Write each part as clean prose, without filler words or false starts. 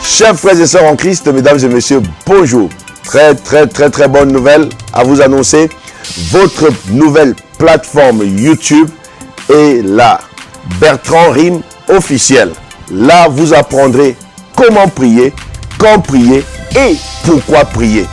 Chers frères et sœurs en Christ, mesdames et messieurs, bonjour. Très bonne nouvelle à vous annoncer. Votre nouvelle plateforme YouTube est là. Bertrand Rime officiel. Là, vous apprendrez comment prier, quand prier et pourquoi prier.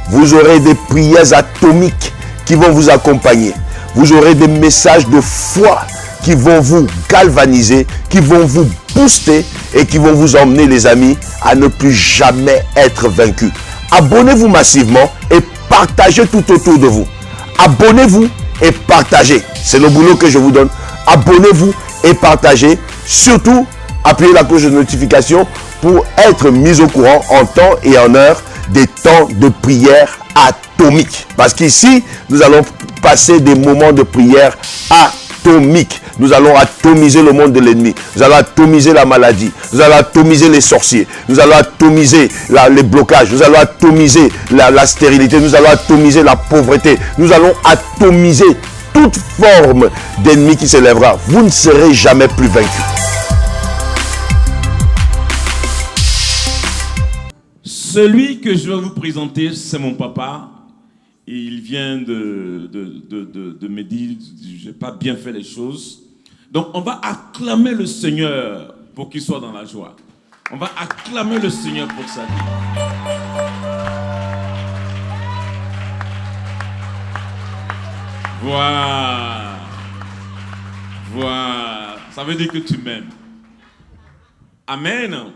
Vous aurez des prières atomiques qui vont vous accompagner. Vous aurez des messages de foi qui vont vous galvaniser, qui vont vous booster et qui vont vous emmener, les amis, à ne plus jamais être vaincus. Abonnez-vous massivement et partagez tout autour de vous. Abonnez-vous et partagez. C'est le boulot que je vous donne. Abonnez-vous et partagez. Surtout, appuyez la cloche de notification pour être mis au courant en temps et en heure des temps de prière atomiques. Parce qu'ici, nous allons passer des moments de prière atomiques. Nous allons atomiser le monde de l'ennemi. Nous allons atomiser la maladie. Nous allons atomiser les sorciers. Nous allons atomiser les blocages. Nous allons atomiser la stérilité. Nous allons atomiser la pauvreté. Nous allons atomiser toute forme d'ennemi qui s'élèvera. Vous ne serez jamais plus vaincu. Celui que je vais vous présenter, c'est mon papa. Et il vient de me dire, je n'ai pas bien fait les choses. Donc on va acclamer le Seigneur pour qu'il soit dans la joie. On va acclamer le Seigneur pour sa vie. Voilà. Voilà. Ça veut dire que tu m'aimes. Amen.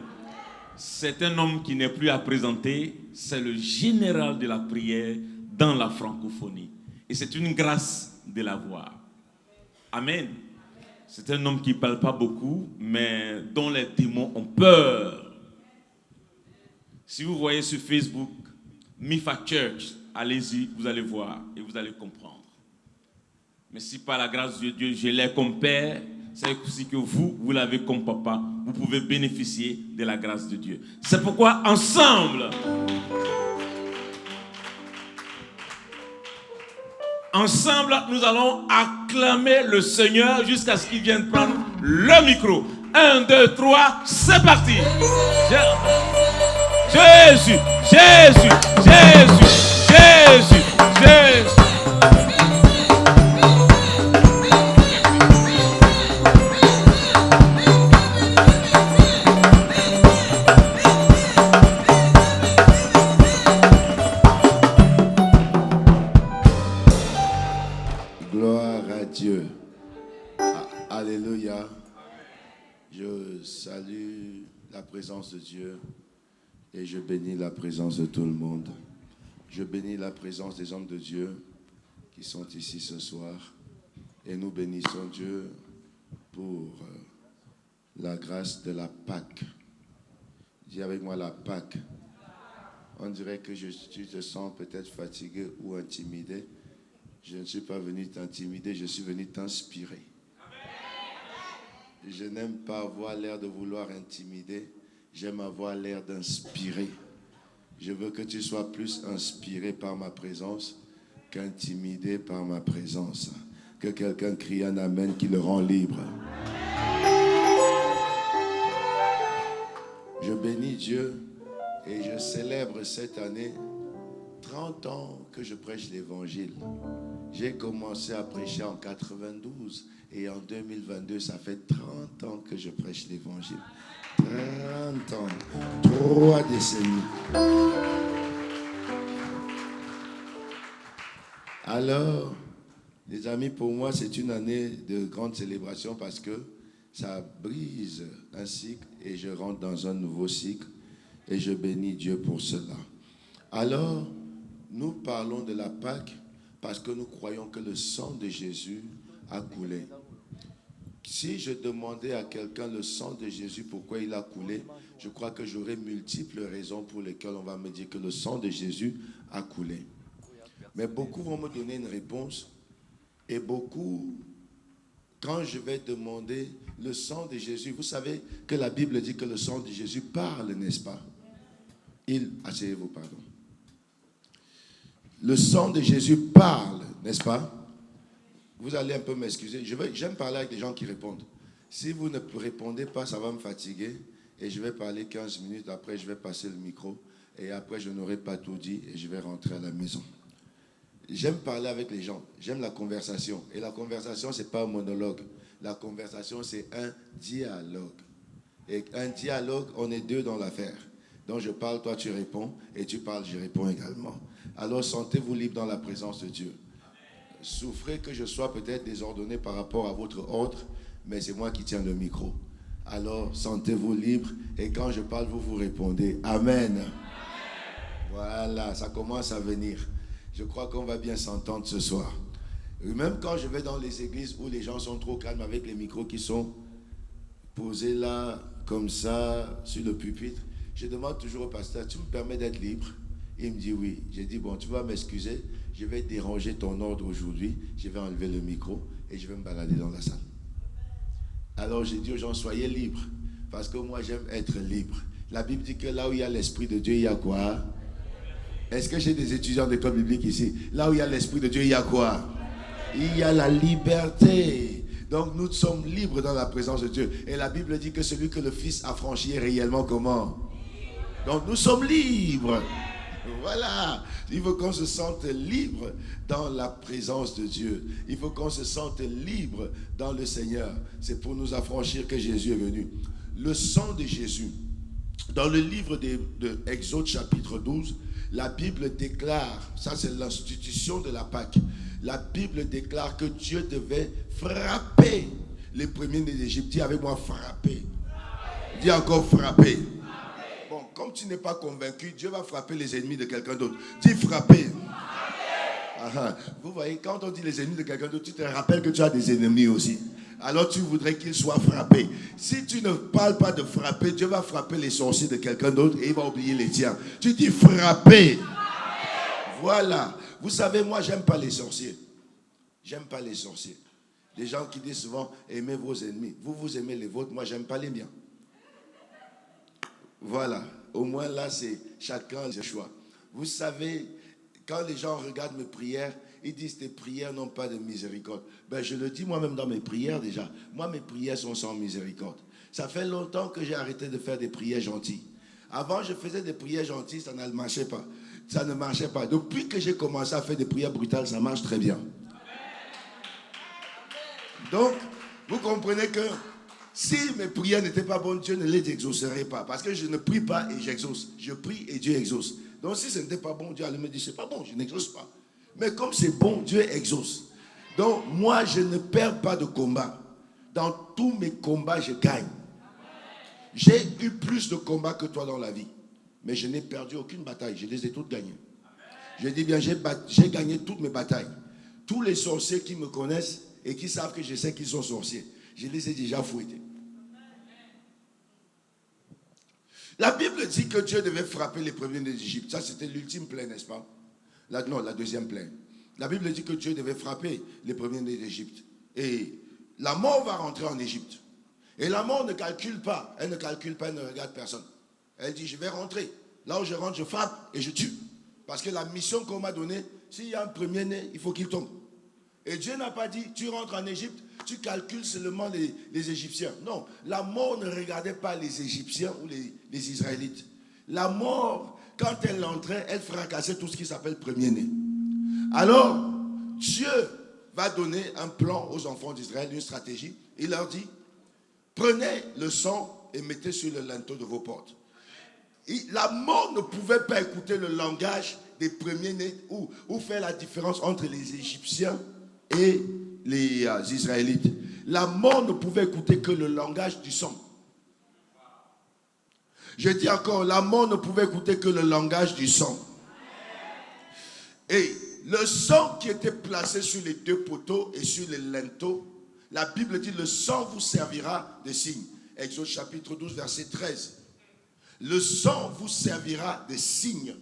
C'est un homme qui n'est plus à présenter. C'est le général de la prière dans la francophonie. Et c'est une grâce de l'avoir. Amen. C'est un homme qui ne parle pas beaucoup, mais dont les démons ont peur. Si vous voyez sur Facebook, Mifa Church, allez-y, vous allez voir et vous allez comprendre. Mais si par la grâce de Dieu, je l'ai comme père, c'est aussi que vous l'avez comme papa, vous pouvez bénéficier de la grâce de Dieu. C'est pourquoi, ensemble, nous allons acclamer le Seigneur jusqu'à ce qu'il vienne prendre le micro. 1, 2, 3, c'est parti. Jésus, Jésus, Jésus, Jésus, Jésus. Dieu. Alléluia. Je salue la présence de Dieu et je bénis la présence de tout le monde. Je bénis la présence des hommes de Dieu qui sont ici ce soir et nous bénissons Dieu pour la grâce de la Pâque. Dis avec moi la Pâque. On dirait que tu te sens peut-être fatigué ou intimidé. Je ne suis pas venu t'intimider, je suis venu t'inspirer. Je n'aime pas avoir l'air de vouloir intimider, j'aime avoir l'air d'inspirer. Je veux que tu sois plus inspiré par ma présence qu'intimidé par ma présence. Que quelqu'un crie un amen qui le rend libre. Je bénis Dieu et je célèbre cette année 30 ans que je prêche l'évangile. J'ai commencé à prêcher en 92 et en 2022, ça fait 30 ans que je prêche l'évangile. 30 ans, 3 décennies. Alors, les amis, pour moi, c'est une année de grande célébration parce que ça brise un cycle et je rentre dans un nouveau cycle et je bénis Dieu pour cela. Alors, nous parlons de la Pâque parce que nous croyons que le sang de Jésus a coulé. Si je demandais à quelqu'un le sang de Jésus, pourquoi il a coulé, je crois que j'aurais multiples raisons pour lesquelles on va me dire que le sang de Jésus a coulé. Mais beaucoup vont me donner une réponse et beaucoup, quand je vais demander le sang de Jésus, vous savez que la Bible dit que le sang de Jésus parle, n'est-ce pas? Asseyez-vous, pardon. Le sang de Jésus parle, n'est-ce pas? Vous allez un peu m'excuser. J'aime parler avec des gens qui répondent. Si vous ne répondez pas, ça va me fatiguer. Et je vais parler 15 minutes. Après, je vais passer le micro. Et après, je n'aurai pas tout dit. Et je vais rentrer à la maison. J'aime parler avec les gens. J'aime la conversation. Et la conversation, ce n'est pas un monologue. La conversation, c'est un dialogue. Et un dialogue, on est deux dans l'affaire. Donc je parle, toi tu réponds. Et tu parles, je réponds également. Alors sentez-vous libre dans la présence de Dieu. Souffrez que je sois peut-être désordonné par rapport à votre ordre, mais c'est moi qui tiens le micro. Alors sentez-vous libre. Et quand je parle, vous répondez. Amen. Voilà, ça commence à venir. Je crois qu'on va bien s'entendre ce soir. Même quand je vais dans les églises où les gens sont trop calmes avec les micros qui sont posés là, comme ça, sur le pupitre, je demande toujours au pasteur, tu me permets d'être libre? Il me dit oui. J'ai dit, bon, tu vas m'excuser, je vais déranger ton ordre aujourd'hui, je vais enlever le micro et je vais me balader dans la salle. Alors j'ai dit aux gens, soyez libres, parce que moi j'aime être libre. La Bible dit que là où il y a l'Esprit de Dieu, il y a quoi? Est-ce que j'ai des étudiants d'école biblique ici? Là où il y a l'Esprit de Dieu, il y a quoi? Il y a la liberté. Donc nous sommes libres dans la présence de Dieu. Et la Bible dit que celui que le Fils a franchi est réellement comment? Donc nous sommes libres. Voilà. Il faut qu'on se sente libre dans la présence de Dieu. Il faut qu'on se sente libre dans le Seigneur. C'est pour nous affranchir que Jésus est venu. Le sang de Jésus. Dans le livre de Exode chapitre 12, la Bible déclare, ça c'est l'institution de la Pâque, la Bible déclare que Dieu devait frapper les premiers-nés d'Égypte. Dis avec moi, frapper. Dis encore frapper. Bon, comme tu n'es pas convaincu, Dieu va frapper les ennemis de quelqu'un d'autre. Dis frapper. Vous voyez, quand on dit les ennemis de quelqu'un d'autre, tu te rappelles que tu as des ennemis aussi. Alors tu voudrais qu'ils soient frappés. Si tu ne parles pas de frapper, Dieu va frapper les sorciers de quelqu'un d'autre et il va oublier les tiens. Tu dis frapper. Voilà. Vous savez, moi, j'aime pas les sorciers. J'aime pas les sorciers. Les gens qui disent souvent, aimez vos ennemis. Vous aimez les vôtres, moi, j'aime pas les miens. Voilà. Au moins, là, c'est chacun ses choix. Vous savez, quand les gens regardent mes prières, ils disent tes prières n'ont pas de miséricorde. Ben, je le dis moi-même dans mes prières déjà. Moi, mes prières sont sans miséricorde. Ça fait longtemps que j'ai arrêté de faire des prières gentilles. Avant, je faisais des prières gentilles, ça ne marchait pas. Ça ne marchait pas. Depuis que j'ai commencé à faire des prières brutales, ça marche très bien. Donc, vous comprenez que si mes prières n'étaient pas bonnes, Dieu ne les exaucerait pas. Parce que je ne prie pas et j'exauce. Je prie et Dieu exauce. Donc, si ce n'était pas bon, Dieu allait me dire, c'est pas bon, je n'exauce pas. Mais comme c'est bon, Dieu exauce. Donc, moi, je ne perds pas de combat. Dans tous mes combats, je gagne. J'ai eu plus de combats que toi dans la vie. Mais je n'ai perdu aucune bataille. Je les ai toutes gagnées. Je dis bien, j'ai gagné toutes mes batailles. Tous les sorciers qui me connaissent et qui savent que je sais qu'ils sont sorciers, je les ai déjà fouettés. La Bible dit que Dieu devait frapper les premiers d'Égypte. Ça, c'était l'ultime plaie, n'est-ce pas? Non, la deuxième plaie. La Bible dit que Dieu devait frapper les premiers d'Égypte. Et la mort va rentrer en Égypte. Et la mort ne calcule pas. Elle ne calcule pas, elle ne regarde personne. Elle dit, je vais rentrer. Là où je rentre, je frappe et je tue. Parce que la mission qu'on m'a donnée, s'il y a un premier-né, il faut qu'il tombe. Et Dieu n'a pas dit, tu rentres en Égypte, tu calcules seulement les Égyptiens. Non, la mort ne regardait pas les Égyptiens ou les Israélites. La mort, quand elle entrait, elle fracassait tout ce qui s'appelle premier-né. Alors, Dieu va donner un plan aux enfants d'Israël, une stratégie. Il leur dit, prenez le sang et mettez sur le linteau de vos portes. La mort ne pouvait pas écouter le langage des premiers-nés ou faire la différence entre les Égyptiens et les Israélites. La mort ne pouvait écouter que le langage du sang. Je dis encore, la mort ne pouvait écouter que le langage du sang. Et le sang qui était placé sur les deux poteaux et sur les linteaux, la Bible dit, le sang vous servira de signe. Exode chapitre 12, verset 13. Le sang vous servira de signe.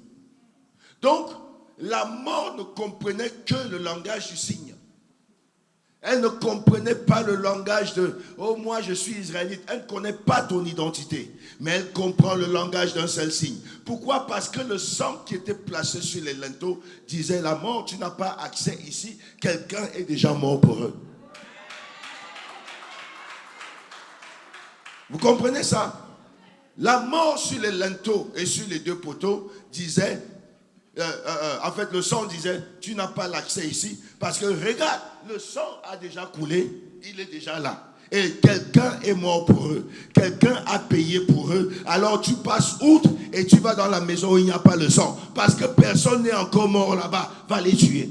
Donc, la mort ne comprenait que le langage du signe. Elle ne comprenait pas le langage de « Oh, moi, je suis israélite ». Elle ne connaît pas ton identité. Mais elle comprend le langage d'un seul signe. Pourquoi? Parce que le sang qui était placé sur les linteaux disait « La mort, tu n'as pas accès ici. Quelqu'un est déjà mort pour eux. » Vous comprenez ça? La mort sur les linteaux et sur les deux poteaux disait, en fait le sang disait, tu n'as pas l'accès ici, parce que regarde, le sang a déjà coulé, il est déjà là. Et quelqu'un est mort pour eux, quelqu'un a payé pour eux, alors tu passes outre et tu vas dans la maison où il n'y a pas le sang, parce que personne n'est encore mort là-bas, va les tuer.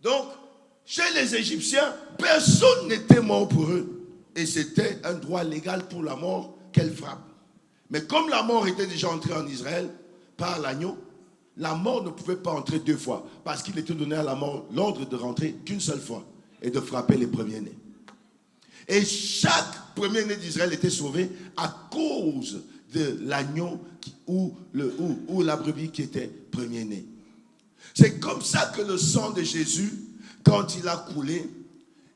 Donc, chez les Égyptiens, personne n'était mort pour eux. Et c'était un droit légal pour la mort qu'elle frappe. Mais comme la mort était déjà entrée en Israël par l'agneau, la mort ne pouvait pas entrer deux fois. Parce qu'il était donné à la mort l'ordre de rentrer qu'une seule fois et de frapper les premiers-nés. Et chaque premier-né d'Israël était sauvé à cause de l'agneau ou la brebis qui était premier-né. C'est comme ça que le sang de Jésus, quand il a coulé,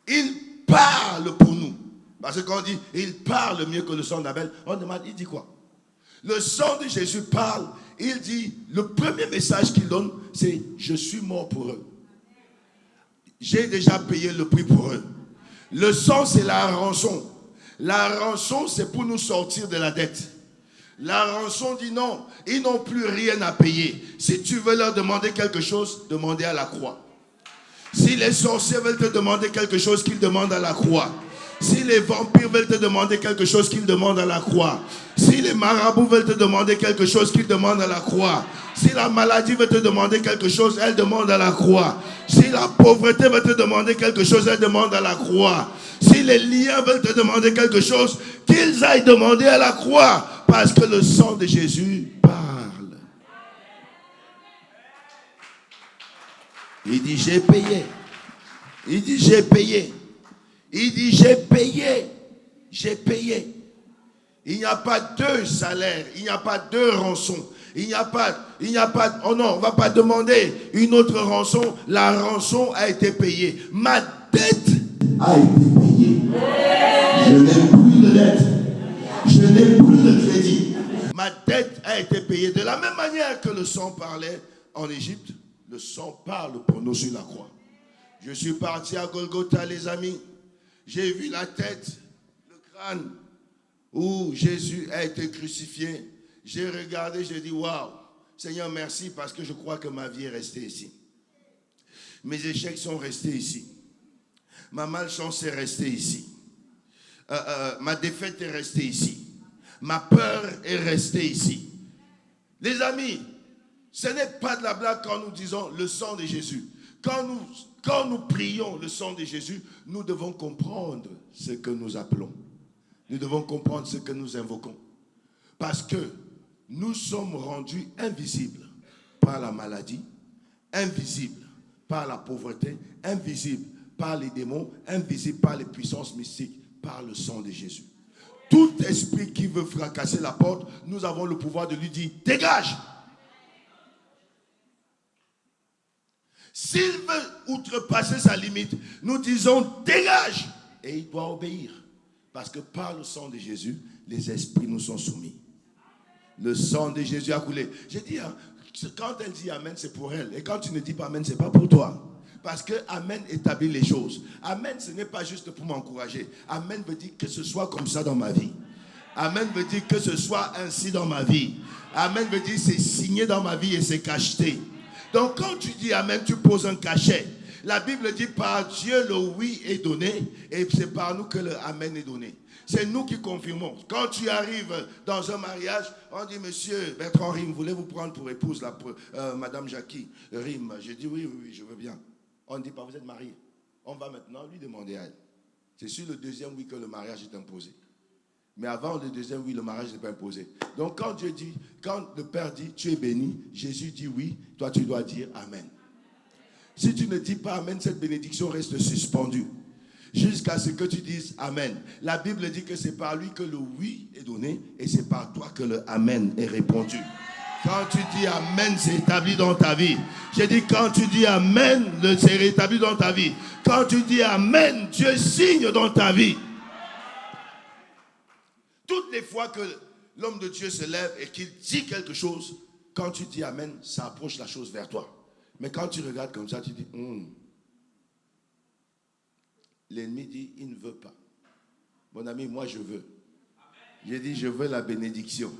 il parle pour nous. Parce que quand on dit il parle mieux que le sang d'Abel, on demande, il dit quoi? Le sang de Jésus parle, il dit, le premier message qu'il donne, c'est je suis mort pour eux. J'ai déjà payé le prix pour eux. Le sang, c'est la rançon. La rançon, c'est pour nous sortir de la dette. La rançon dit non, ils n'ont plus rien à payer. Si tu veux leur demander quelque chose, demandez à la croix. Si les sorciers veulent te demander quelque chose, qu'ils demandent à la croix. Si les vampires veulent te demander quelque chose, qu'ils demandent à la croix. Si les marabouts veulent te demander quelque chose, qu'ils demandent à la croix. Si la maladie veut te demander quelque chose, elle demande à la croix. Si la pauvreté veut te demander quelque chose, elle demande à la croix. Si les liens veulent te demander quelque chose, qu'ils aillent demander à la croix. Parce que le sang de Jésus parle. Il dit j'ai payé. Il dit j'ai payé. Il dit j'ai payé. J'ai payé. Il n'y a pas deux salaires. Il n'y a pas deux rançons. Il n'y a pas, oh non, on ne va pas demander une autre rançon. La rançon a été payée. Ma dette a été payée. Je n'ai plus de dette. Je n'ai plus de crédit. Ma dette a été payée. De la même manière que le sang parlait en Égypte, le sang parle pour nous sur la croix. Je suis parti à Golgotha, les amis. J'ai vu la tête, le crâne, où Jésus a été crucifié. J'ai regardé, j'ai dit, waouh, Seigneur, merci parce que je crois que ma vie est restée ici. Mes échecs sont restés ici. Ma malchance est restée ici. Ma défaite est restée ici. Ma peur est restée ici. Les amis, ce n'est pas de la blague quand nous disons le sang de Jésus. Quand nous prions le sang de Jésus, nous devons comprendre ce que nous appelons. Nous devons comprendre ce que nous invoquons. Parce que nous sommes rendus invisibles par la maladie, invisibles par la pauvreté, invisibles par les démons, invisibles par les puissances mystiques, par le sang de Jésus. Tout esprit qui veut fracasser la porte, nous avons le pouvoir de lui dire « Dégage !» S'il veut outrepasser sa limite, nous disons « Dégage !» Et il doit obéir. Parce que par le sang de Jésus, les esprits nous sont soumis. Le sang de Jésus a coulé. J'ai dit, hein, quand elle dit Amen, c'est pour elle. Et quand tu ne dis pas Amen, c'est pas pour toi. Parce que Amen établit les choses. Amen, ce n'est pas juste pour m'encourager. Amen veut dire que ce soit comme ça dans ma vie. Amen veut dire que ce soit ainsi dans ma vie. Amen veut dire c'est signé dans ma vie et c'est cacheté. Donc quand tu dis Amen, tu poses un cachet. La Bible dit par Dieu le oui est donné et c'est par nous que le Amen est donné. C'est nous qui confirmons. Quand tu arrives dans un mariage, on dit, monsieur Bertrand Rim, voulez-vous prendre pour épouse Madame Jackie Rim? Je dis oui, je veux bien. On ne dit pas, vous êtes marié. On va maintenant lui demander à elle. C'est sur le deuxième oui que le mariage est imposé. Mais avant le deuxième oui, le mariage n'est pas imposé. Donc quand Dieu dit, quand le Père dit, tu es béni, Jésus dit oui, toi tu dois dire Amen. Si tu ne dis pas Amen, cette bénédiction reste suspendue. Jusqu'à ce que tu dises Amen. La Bible dit que c'est par lui que le oui est donné et c'est par toi que le Amen est répondu. Quand tu dis Amen, c'est établi dans ta vie. J'ai dit quand tu dis Amen, c'est rétabli dans ta vie. Quand tu dis Amen, Dieu signe dans ta vie. Toutes les fois que l'homme de Dieu se lève et qu'il dit quelque chose, quand tu dis Amen, ça approche la chose vers toi. Mais quand tu regardes comme ça, tu dis L'ennemi dit, il ne veut pas. Mon ami, moi je veux. J'ai dit, je veux la bénédiction.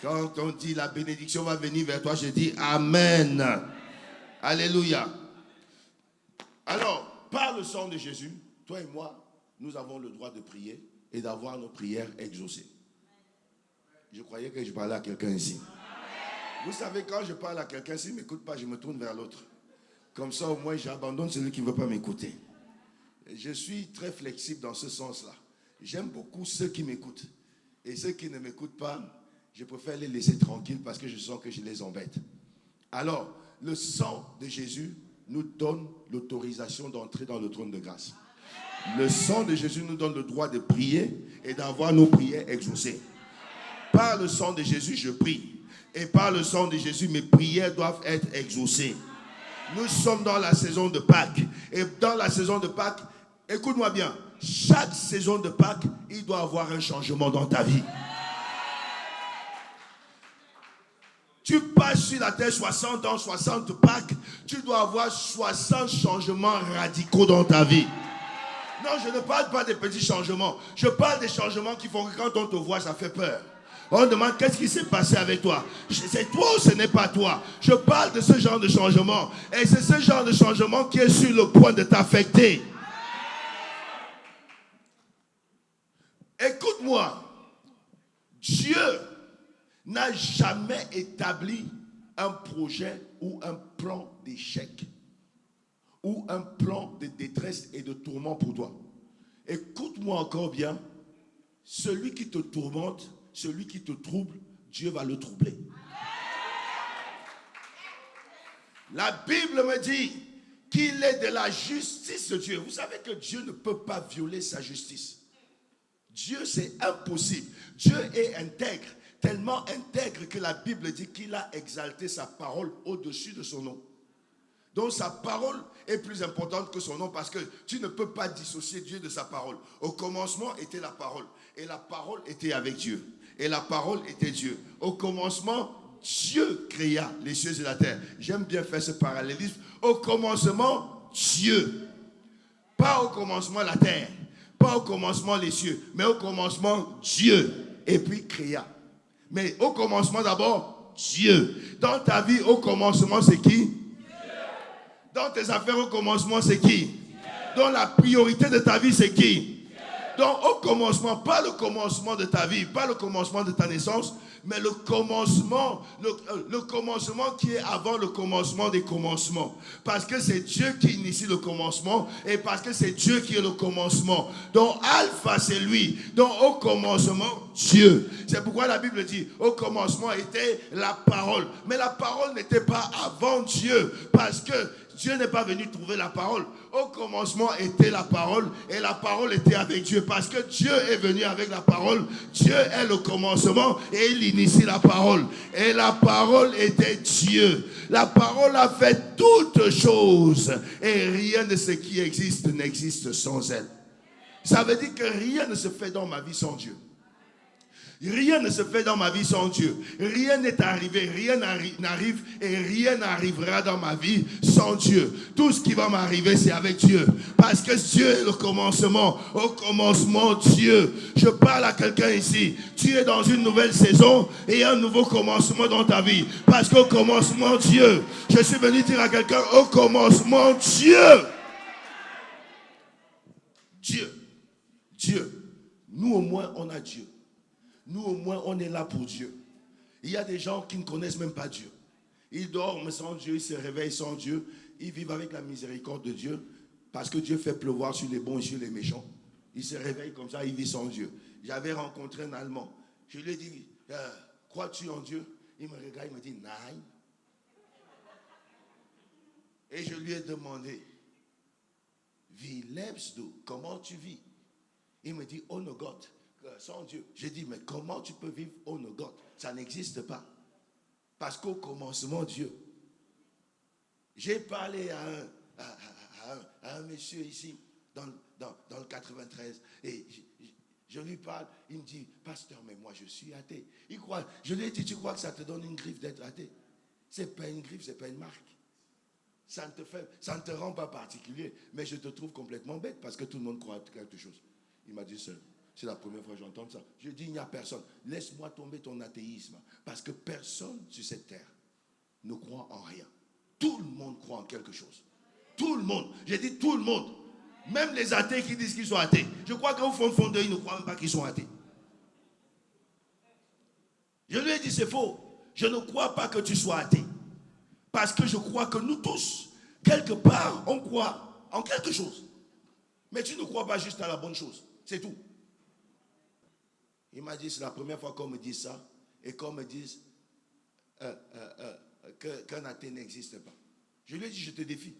Quand on dit la bénédiction va venir vers toi, je dis Amen. Alléluia. Alors, par le sang de Jésus, toi et moi, nous avons le droit de prier et d'avoir nos prières exaucées. Je croyais que je parlais à quelqu'un ici. Vous savez, quand je parle à quelqu'un, s'il ne m'écoute pas, je me tourne vers l'autre. Comme ça, au moins, j'abandonne celui qui ne veut pas m'écouter. Je suis très flexible dans ce sens-là. J'aime beaucoup ceux qui m'écoutent. Et ceux qui ne m'écoutent pas, je préfère les laisser tranquilles parce que je sens que je les embête. Alors, le sang de Jésus nous donne l'autorisation d'entrer dans le trône de grâce. Le sang de Jésus nous donne le droit de prier et d'avoir nos prières exaucées. Par le sang de Jésus, je prie. Et par le sang de Jésus, mes prières doivent être exaucées. Nous sommes dans la saison de Pâques. Et dans la saison de Pâques, écoute-moi bien, chaque saison de Pâques, il doit y avoir un changement dans ta vie. Tu passes sur la terre 60 ans, 60 Pâques, tu dois avoir 60 changements radicaux dans ta vie. Non, je ne parle pas des petits changements. Je parle des changements qui font que quand on te voit, ça fait peur. On demande qu'est-ce qui s'est passé avec toi. C'est toi ou ce n'est pas toi. Je parle de ce genre de changement. Et c'est ce genre de changement qui est sur le point de t'affecter. Écoute-moi. Dieu n'a jamais établi un projet ou un plan d'échec ou un plan de détresse et de tourment pour toi. Écoute-moi encore bien. Celui qui te tourmente, celui qui te trouble, Dieu va le troubler. La Bible me dit qu'il est de la justice de Dieu. Vous savez que Dieu ne peut pas violer sa justice. Dieu, c'est impossible. Dieu est intègre, tellement intègre que la Bible dit qu'il a exalté sa parole au-dessus de son nom. Donc sa parole est plus importante que son nom parce que tu ne peux pas dissocier Dieu de sa parole. Au commencement était la parole et la parole était avec Dieu et la parole était Dieu. Au commencement, Dieu créa les cieux et la terre. J'aime bien faire ce parallélisme. Au commencement, Dieu. Pas au commencement la terre, pas au commencement les cieux, mais au commencement Dieu et puis créa. Mais au commencement d'abord, Dieu. Dans ta vie, au commencement, c'est qui? Dans tes affaires, au commencement, c'est qui? Dans la priorité de ta vie, c'est qui? Donc, au commencement, pas le commencement de ta vie, pas le commencement de ta naissance, mais le commencement qui est avant le commencement des commencements. Parce que c'est Dieu qui initie le commencement et parce que c'est Dieu qui est le commencement. Donc, Alpha, c'est lui. Donc, au commencement, Dieu. C'est pourquoi la Bible dit, au commencement était la parole. Mais la parole n'était pas avant Dieu parce que Dieu n'est pas venu trouver la parole. Au commencement était la parole et la parole était avec Dieu. Parce que Dieu est venu avec la parole. Dieu est le commencement et il initie la parole. Et la parole était Dieu. La parole a fait toutes choses. Et rien de ce qui existe n'existe sans elle. Ça veut dire que rien ne se fait dans ma vie sans Dieu. Rien ne se fait dans ma vie sans Dieu. Rien n'est arrivé, rien n'arrive et rien n'arrivera dans ma vie sans Dieu. Tout ce qui va m'arriver, c'est avec Dieu. Parce que Dieu est le commencement. Au commencement, Dieu. Je parle à quelqu'un ici. Tu es dans une nouvelle saison et un nouveau commencement dans ta vie. Parce qu'au commencement, Dieu. Je suis venu dire à quelqu'un, au commencement, Dieu. Dieu. Dieu. Nous au moins, on a Dieu. Nous, au moins, on est là pour Dieu. Il y a des gens qui ne connaissent même pas Dieu. Ils dorment sans Dieu, ils se réveillent sans Dieu. Ils vivent avec la miséricorde de Dieu parce que Dieu fait pleuvoir sur les bons et sur les méchants. Ils se réveillent comme ça, ils vivent sans Dieu. J'avais rencontré un Allemand. Je lui ai dit, crois-tu en Dieu? Il me regarde, il me dit, nein. Et je lui ai demandé, wie lebst du? Comment tu vis? Il me dit, ohne Gott. Sans Dieu. J'ai dit, mais comment tu peux vivre ohne Gott? Ça n'existe pas. Parce qu'au commencement, Dieu. J'ai parlé à un monsieur ici, dans le 93, et je lui parle, il me dit, pasteur, mais moi je suis athée. Il croit. Je lui ai dit, tu crois que ça te donne une griffe d'être athée? C'est pas une griffe, c'est pas une marque. Ça ne te rend pas particulier, mais je te trouve complètement bête parce que tout le monde croit à quelque chose. Il m'a dit, C'est la première fois que j'entends ça. Je dis, il n'y a personne. Laisse-moi tomber ton athéisme. Parce que personne sur cette terre ne croit en rien. Tout le monde croit en quelque chose. Tout le monde. J'ai dit tout le monde. Même les athées qui disent qu'ils sont athées. Je crois qu'au fond d'eux, ils ne croient même pas qu'ils sont athées. Je lui ai dit, c'est faux. Je ne crois pas que tu sois athée. Parce que je crois que nous tous, quelque part, on croit en quelque chose. Mais tu ne crois pas juste à la bonne chose. C'est tout. Il m'a dit, c'est la première fois qu'on me dit ça. Et qu'on me dise qu'un athée n'existe pas. Je lui ai dit, je te défie.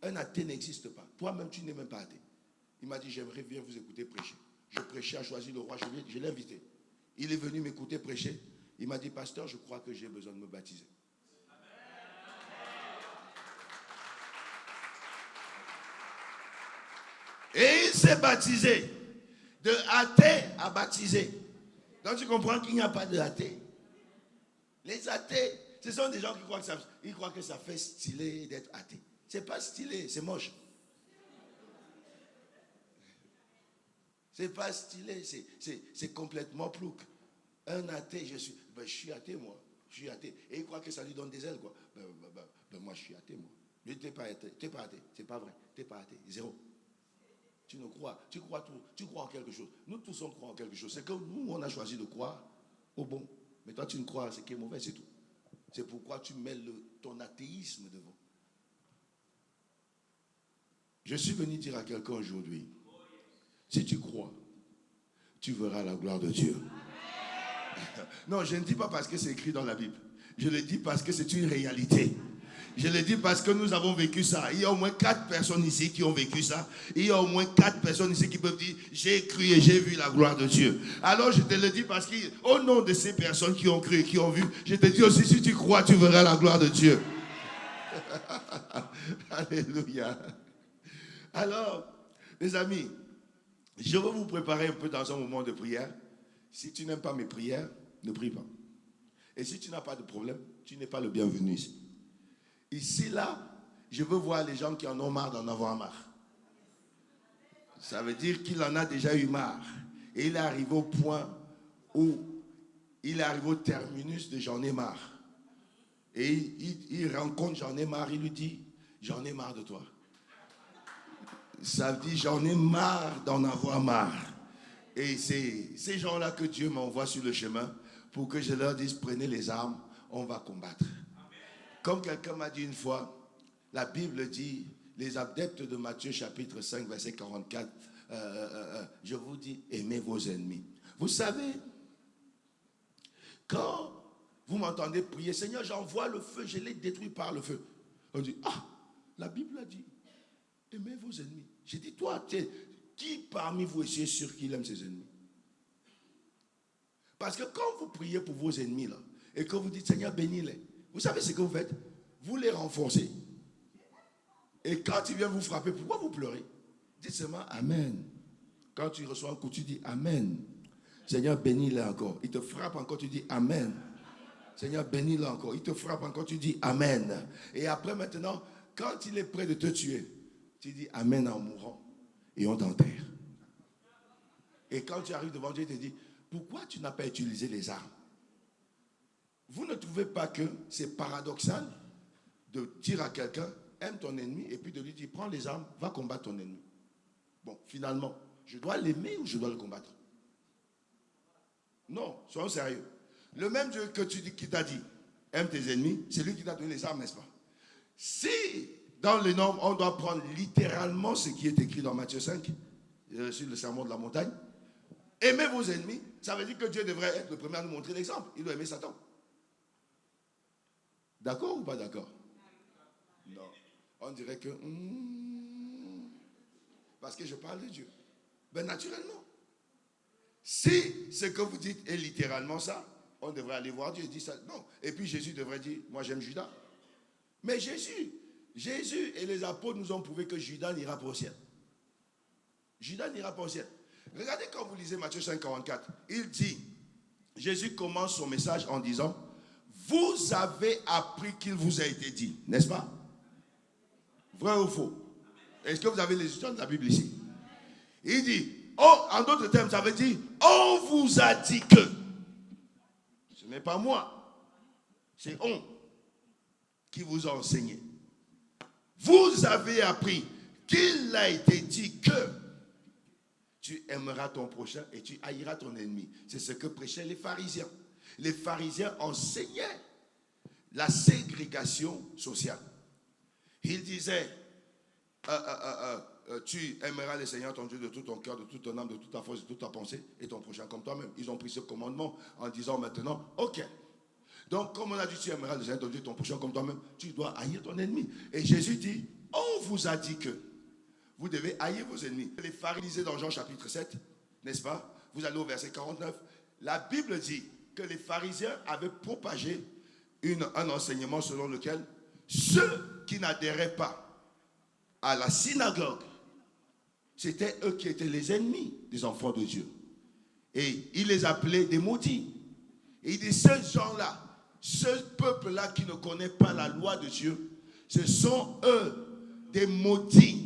Un athée n'existe pas. Toi-même, tu n'es même pas athée. Il m'a dit, j'aimerais bien vous écouter prêcher. Je prêchais à Choisir le Roi. Je l'ai invité. Il est venu m'écouter prêcher. Il m'a dit, pasteur, je crois que j'ai besoin de me baptiser. Et il s'est baptisé. De athée à baptisé. Donc tu comprends qu'il n'y a pas de athée. Les athées, ce sont des gens qui croient que ça fait stylé d'être athée. C'est pas stylé, c'est moche. C'est pas stylé, c'est complètement plouc. Un athée, je suis athée, moi. Je suis athée. Et il croit que ça lui donne des ailes, quoi. Moi, je suis athée, moi. Mais t'es pas athée, c'est pas vrai. T'es pas athée, zéro. Tu ne crois, tu crois en quelque chose. Nous tous, on croit en quelque chose. C'est que nous, on a choisi de croire au bon. Mais toi, tu ne crois à ce qui est mauvais, c'est tout. C'est pourquoi tu mets ton athéisme devant. Je suis venu dire à quelqu'un aujourd'hui, si tu crois, tu verras la gloire de Dieu. Non, je ne dis pas parce que c'est écrit dans la Bible. Je le dis parce que c'est une réalité. Je le dis parce que nous avons vécu ça. Il y a au moins 4 personnes ici qui ont vécu ça. Il y a au moins 4 personnes ici qui peuvent dire, j'ai cru et j'ai vu la gloire de Dieu. Alors je te le dis parce qu'au nom de ces personnes qui ont cru et qui ont vu, je te dis aussi, si tu crois, tu verras la gloire de Dieu. Alléluia. Alors, mes amis, je vais vous préparer un peu dans un moment de prière. Si tu n'aimes pas mes prières, ne prie pas. Et si tu n'as pas de problème, tu n'es pas le bienvenu ici. Ici, là, je veux voir les gens qui en ont marre d'en avoir marre. Ça veut dire qu'il en a déjà eu marre. Et il est arrivé au point où il est arrivé au terminus de j'en ai marre. Et il rencontre j'en ai marre, il lui dit, j'en ai marre de toi. Ça veut dire j'en ai marre d'en avoir marre. Et c'est ces gens-là que Dieu m'envoie sur le chemin pour que je leur dise, prenez les armes, on va combattre. Comme quelqu'un m'a dit une fois, la Bible dit, les adeptes de Matthieu chapitre 5, verset 44, je vous dis, aimez vos ennemis. Vous savez, quand vous m'entendez prier, Seigneur, j'envoie le feu, je les détruis par le feu. On dit, la Bible a dit, aimez vos ennemis. J'ai dit, toi, qui parmi vous est sûr qu'il aime ses ennemis? Parce que quand vous priez pour vos ennemis, là, et que vous dites, Seigneur, bénis-les, vous savez ce que vous faites? Vous les renforcez. Et quand ils viennent vous frapper, pourquoi vous pleurez? Dites seulement Amen. Quand tu reçois un coup, tu dis Amen. Seigneur, bénis-les encore. Il te frappe encore, tu dis Amen. Seigneur, bénis-le encore. Il te frappe encore, tu dis Amen. Et après, maintenant, quand il est prêt de te tuer, tu dis Amen en mourant. Et on t'enterre. Et quand tu arrives devant Dieu, il te dit, pourquoi tu n'as pas utilisé les armes? Vous ne trouvez pas que c'est paradoxal de dire à quelqu'un, aime ton ennemi, et puis de lui dire, prends les armes, va combattre ton ennemi. Bon, finalement, je dois l'aimer ou je dois le combattre? Non, soyons sérieux. Le même Dieu que tu dis, qui t'a dit, aime tes ennemis, c'est lui qui t'a donné les armes, n'est-ce pas? Si, dans les normes, on doit prendre littéralement ce qui est écrit dans Matthieu 5, sur le sermon de la montagne, aimez vos ennemis, ça veut dire que Dieu devrait être le premier à nous montrer l'exemple. Il doit aimer Satan. D'accord ou pas d'accord? Non. On dirait que... parce que je parle de Dieu. Ben naturellement. Si ce que vous dites est littéralement ça, on devrait aller voir Dieu et dire ça. Non. Et puis Jésus devrait dire, moi j'aime Judas. Mais Jésus et les apôtres nous ont prouvé que Judas n'ira pas au ciel. Judas n'ira pas au ciel. Regardez quand vous lisez Matthieu 5, 44. Il dit, Jésus commence son message en disant, vous avez appris qu'il vous a été dit, n'est-ce pas? Vrai ou faux? Est-ce que vous avez les histoires de la Bible ici? Il dit, en d'autres termes, ça veut dire, on vous a dit que. Ce n'est pas moi, c'est on qui vous a enseigné. Vous avez appris qu'il a été dit que tu aimeras ton prochain et tu haïras ton ennemi. C'est ce que prêchaient les pharisiens. Les pharisiens enseignaient la ségrégation sociale. Ils disaient, tu aimeras le Seigneur ton Dieu de tout ton cœur, de toute ton âme, de toute ta force, de toute ta pensée, et ton prochain comme toi-même. Ils ont pris ce commandement en disant maintenant, ok. Donc, comme on a dit, tu aimeras le Seigneur ton Dieu, ton prochain comme toi-même, tu dois haïr ton ennemi. Et Jésus dit, on vous a dit que vous devez haïr vos ennemis. Les pharisiens dans Jean chapitre 7, n'est-ce pas? Vous allez au verset 49. La Bible dit que les pharisiens avaient propagé un enseignement selon lequel ceux qui n'adhéraient pas à la synagogue, c'était eux qui étaient les ennemis des enfants de Dieu. Et il les appelait des maudits. Et il dit, ces gens-là, ce peuple-là qui ne connaît pas la loi de Dieu, ce sont eux des maudits.